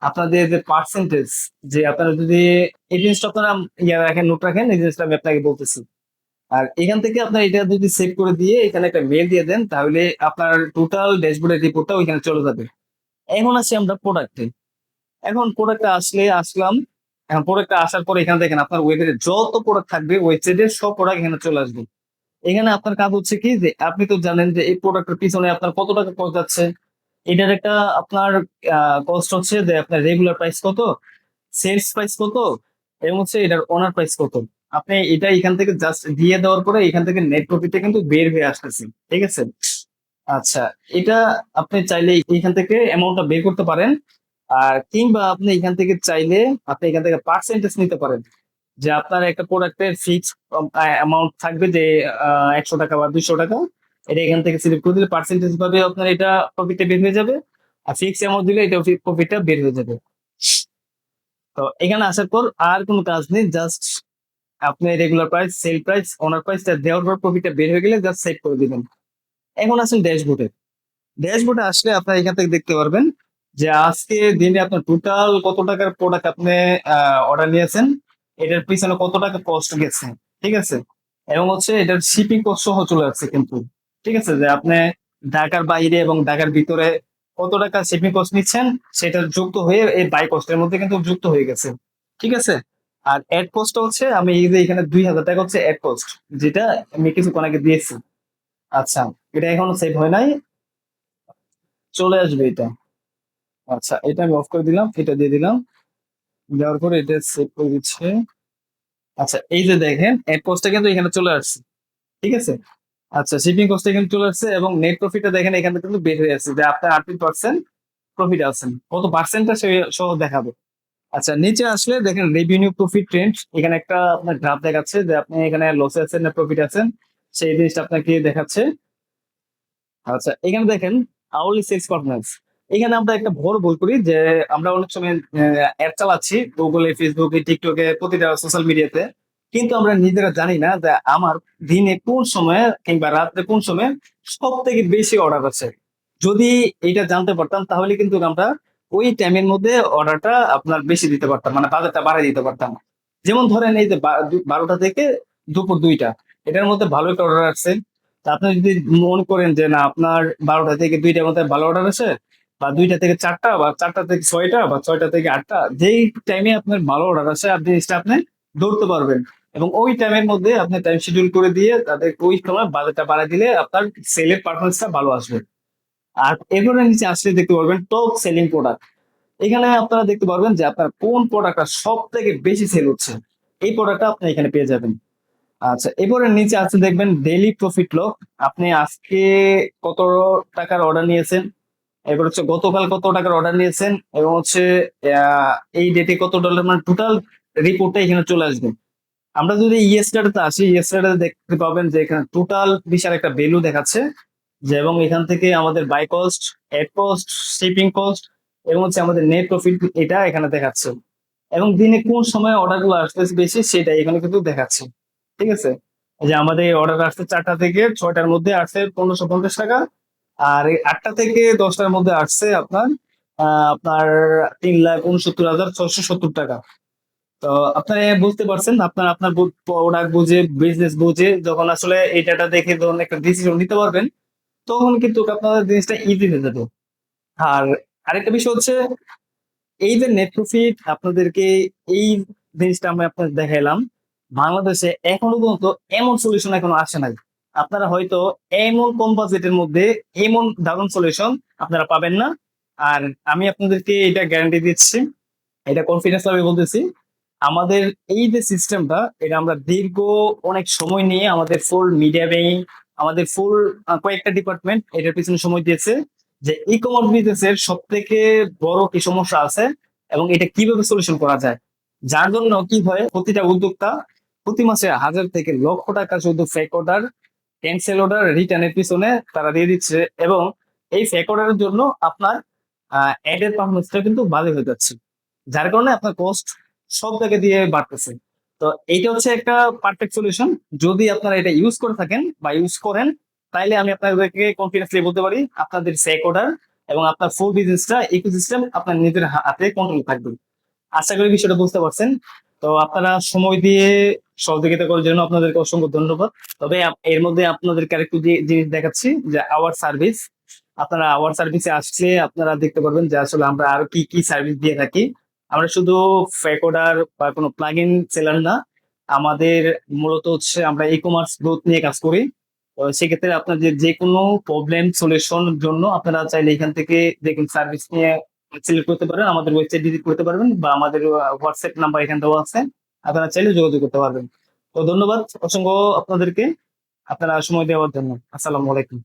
আপনাদের যে পার্সেন্টেজ, যে আপনারা যদি এই জিনিসটা আপনারা ইয়া রাখেন, নোট রাখেন, এই জিনিসটা আমি আপনাকে বলতেছি। আর এখান থেকে আপনার এটা যদি সেভ করে দিয়ে এখানে একটা মেল দিয়ে দেন, তাহলে আপনার টোটাল ড্যাশবোর্ডের রিপোর্টটা ওইখানে চলে যাবে। এখন আসি আমরা প্রোডাক্টে। এখন প্রোডাক্টটা আসলাম। এখন প্রোডাক্টটা আসার পরে এখানে দেখেন আপনার ওয়েবসাইটে যত প্রোডাক্ট থাকবে, ওয়েবসাইটের সব প্রোডাক্ট এখানে চলে আসবে। এখানে আপনার কাজ হচ্ছে কি, যে আপনি তো জানেন যে এই প্রোডাক্টের পিছনে আপনার কত টাকা খরচ যাচ্ছে। এটার একটা আপনার কস্ট হচ্ছে যে আপনার রেগুলার প্রাইস কত, সেলস প্রাইস কত, এবং হচ্ছে এটার ওনার প্রাইস কত। আপনি এটা এখান থেকে জাস্ট দিয়ে দেওয়ার পরে এখান থেকে নেট প্রফিটটা কিন্তু বের হয়ে আসতেছে। ঠিক আছে। আচ্ছা, এটা আপনি চাইলে এখান থেকে অ্যামাউন্টটা বের করতে পারেন। আর কিংবা আপনি এখান থেকে চাইলে আপনি এখান থেকে পার্সেন্টেজ নিতে পারেন, যে আপনার একটা প্রোডাক্টের ফিক্স অ্যামাউন্ট থাকবে, যে 100 টাকা বা 200 টাকা। এটা এখান থেকে সিলেক্ট করে দিলে পার্সেন্টেজ ভাবে আপনার এটা প্রফিটটা বের হয়ে যাবে। আর ফিক্স অ্যামাউন্ট দিলে এটা প্রফিটটা বের হয়ে যাবে। তো এখানে আসার পর আর কোনো কাজ নেই, জাস্ট আপনি রেগুলার প্রাইস, সেল প্রাইস, ওনার প্রাইসটা দেওয়ার পর প্রফিটটা বের হয়ে গেলে জাস্ট সেভ করে দিবেন। এখন আসেন ড্যাশবোর্ডে। ড্যাশবোর্ডে আসলে আপনার এখান থেকে দেখতে পারবেন যে আজকে দিনে আপনার টোটাল কত টাকার প্রোডাক্ট আপনি অর্ডার নিয়েছেন, এটার পিছনে কত টাকা কস্ট গেছে। ঠিক আছে। এবং হচ্ছে এটার শিপিং কস্ট সহ চলে আসছে কিন্তু। ঠিক আছে, যে আপনি ঢাকার বাইরে এবং ঢাকার ভিতরে কত টাকা শিপিং কস্ট নিচ্ছেন, সেটা যুক্ত হয়ে এই বাই কস্টের মধ্যে কিন্তু যুক্ত হয়ে গেছে। ঠিক আছে। আর এড কস্ট হচ্ছে আমি এই যে এখানে 2,000 টাকা হচ্ছে এড কস্ট, যেটা আমি কিছুক্ষণ আগে দিয়েছি। আচ্ছা, এটা এখনো সেভ হয় নাই, চলে আসবে এটা। আচ্ছা, এটা আমি অফ করে দিলাম, এটা দিয়ে দিলাম। দেওয়ার পরে এটা সেভ করে দিচ্ছে। আচ্ছা, এই যে দেখেন এড কস্টটা কিন্তু এখানে চলে আসছে। ঠিক আছে। আচ্ছা, শিপিং কস্টটা এখানে চলে আসছে এবং নেট প্রফিটটা দেখেন এখানে কিন্তু বের হয়ে আসছে, যে আপনার 38% প্রফিট আছেন, কত পার্সেন্টটা সে সহ দেখাবে। আচ্ছা, নিচে আসলে দেখেন রেভিনিউ প্রফিট ট্রেন্ড, এখানে একটা আপনার গ্রাফ দেখাচ্ছে যে আপনি এখানে লসে আছেন না প্রফিট আছেন, সেই জিনিসটা আপনাকে দেখাচ্ছে। আচ্ছা, এখানে দেখেন আওয়ারলি সেলস পারফরম্যান্স। এখানে আমরা একটা বড় ভুল করি, যে আমরা অনেক সময় অ্যাড চালাচ্ছি গুগলে, ফেসবুকে, টিকটকে, প্রতিটা সোশ্যাল মিডিয়াতে, কিন্তু আমরা নিজেরা জানি না যে আমার দিনে কোন সময়ে কিংবা রাত্রে কোন সময়ে সব থেকে বেশি অর্ডার আছে। যদি এটা জানতে পারতাম, তাহলে কিন্তু আমরা ওই টাইমের মধ্যে অর্ডারটা আপনার বেশি দিতে পারতাম, মানে বাজারটা বাড়াই দিতে পারতাম। যেমন ধরেন এই যে 12টা থেকে দুপুর 2টা, এটার মধ্যে ভালো একটা অর্ডার আসছে। তা আপনি যদি মনে করেন যে না আপনার 12টা থেকে 2টার মধ্যে ভালো অর্ডার আছে, বা 2টা থেকে 4টা, বা 4টা থেকে 6টা, বা 6টা থেকে 8টা, যেই টাইমে আপনার ভালো অর্ডার আছে আপনি জিনিসটা আপনি ধরতে পারবেন। এবং ওই টাইমের মধ্যে আপনি টাইম শিডিউল করে দিয়ে তাদের ওই সময় বাজেটটা বাড়ায় দিলে আপনার সেলের পারফরমেন্সটা ভালো আসবে। আর এরপরে নিচে আসলে দেখতে পারবেন টপ সেলিং প্রোডাক্ট। এখানে আপনারা দেখতে পারবেন যে আপনার কোন প্রোডাক্টটা সব থেকে বেশি সেল হচ্ছে, এই প্রোডাক্টটা আপনি এখানে পেয়ে যাবেন। আচ্ছা, এবারে নিচে আছে দেখবেন ডেইলি প্রফিট লক। আপনি আজকে কত টাকার অর্ডার নিয়েছেন, এবার হচ্ছে গতকাল কত টাকার অর্ডার নিয়েছেন, এবং হচ্ছে এই ডেটে কত ডলার, মানে টোটাল রিপোর্টটা এখানে চলে আসবে। আমরা যদি ইয়েস্টারডেতে আসি, ইয়েস্টারডে দেখতে পাবেন যে এখানে টোটাল বিশাল একটা ভ্যালু দেখাচ্ছে, যে এবং এখান থেকে আমাদের buy cost, add cost, shipping cost এবং হচ্ছে আমাদের নেট প্রফিট এটা এখানে দেখাচ্ছে, এবং দিনে কোন সময় অর্ডার গুলো আসতেছে বেশি সেটা এখানে কিন্তু দেখাচ্ছে। ঠিক আছে, এই যে আমাদের অর্ডার আসছে 4টা থেকে 6টার মধ্যে আসছে 1550 টাকা, আর এই 8টা থেকে 10টার মধ্যে আসছে আপনার 3,69,670 টাকা। তো আপনারা বুঝতে পারছেন, আপনার আপনার প্রোডাক্ট বুঝে, বিজনেস বুঝে যখন আসলে এই ডাটা দেখে যখন একটা ডিসিশন নিতে পারবেন, তখন কিন্তু আপনাদের জিনিসটা ইজি হয়ে যাবে। আর আরেকটা বিষয় হচ্ছে, এই যে নেট প্রফিট আপনাদেরকে, এই জিনিসটা আমি আপনাদের দেখাইলাম, বাংলাদেশে এখনো পর্যন্ত এমন সলিউশন এখনো আসে নাই। আপনারা হয়তো এমন কম বাজেটের মধ্যে এমন দারুণ সলিউশন আপনারা পাবেন না। আর আমি আপনাদেরকে এটা গ্যারান্টি দিচ্ছি, এটা কনফিডেন্স ভাবে বলতেছি, আমাদের এই যে সিস্টেমটা, এটা আমরা দীর্ঘ অনেক সময় নিয়ে আমাদের ফুল মিডিয়া ব্যয়, আমাদের ফুল কয়েকটা ডিপার্টমেন্ট এটার পিছনে সময় দিয়েছে, যে ই কমার্স বিজনেসের সব থেকে বড় কি সমস্যা আছে এবং এটা কিভাবে সলিউশন করা যায়। যার জন্য কি হয়, প্রতিটা উদ্যোক্তা প্রতি মাসে 1000 থেকে লক্ষ টাকা শুধু ফেক অর্ডার, ক্যান্সেল অর্ডার, রিটার্নের পিছনে তারা দিয়ে দিচ্ছে, এবং এই ফেক অর্ডারের জন্য আপনার অ্যাডের পারফরমেন্সটা কিন্তু বাজে হয়ে যাচ্ছে, যার কারণে আপনার কস্ট সব জায়গা দিয়ে বাড়তেছে। তো এইটা হচ্ছে একটা পারফেক্ট সলিউশন। যদি আপনারা এটা ইউজ করে থাকেন বা ইউজ করেন, তাইলে আমি আপনাদেরকে কনফিডেন্সলি বলতে পারি আপনাদের সেক অর্ডার এবং আপনার ফুল বিজনেসটা ইকোসিস্টেম আপনার নিজের হাতে কন্ট্রোল থাকবে। আশা করি বিষয়টা বুঝতে পারছেন। তো আপনারা সময় দিয়ে সহযোগিতা করার জন্য আপনাদেরকে অসংখ্য ধন্যবাদ। তবে এর মধ্যে আপনাদেরকে আরেকটু জিনিস দেখাচ্ছি, যে আওয়ার সার্ভিস। আপনারা আওয়ার সার্ভিসে আসলে আপনারা দেখতে পারবেন যে আসলে আমরা আরো কি কি সার্ভিস দিয়ে থাকি। আমরা শুধু ফেক অর্ডার বা কোনো প্লাগ ইন সেলার না, আমাদের মূলত হচ্ছে আমরা ই কমার্স গ্রোথ নিয়ে কাজ করি। তো সেক্ষেত্রে আপনাদের যে কোনো প্রবলেম সলিউশন জন্য আপনারা চাইলে এখান থেকে দেখুন সার্ভিস নিয়ে সিলেক্ট করতে পারেন, আমাদের ওয়েবসাইট ভিজিট করতে পারবেন, বা আমাদের হোয়াটসঅ্যাপ নাম্বার এখানে দেওয়া আছে, আপনারা চাইলে যোগাযোগ করতে পারবেন। তো ধন্যবাদ অসংখ্য আপনাদেরকে, আপনারা সময় দেওয়ার জন্য। আসসালামু আলাইকুম।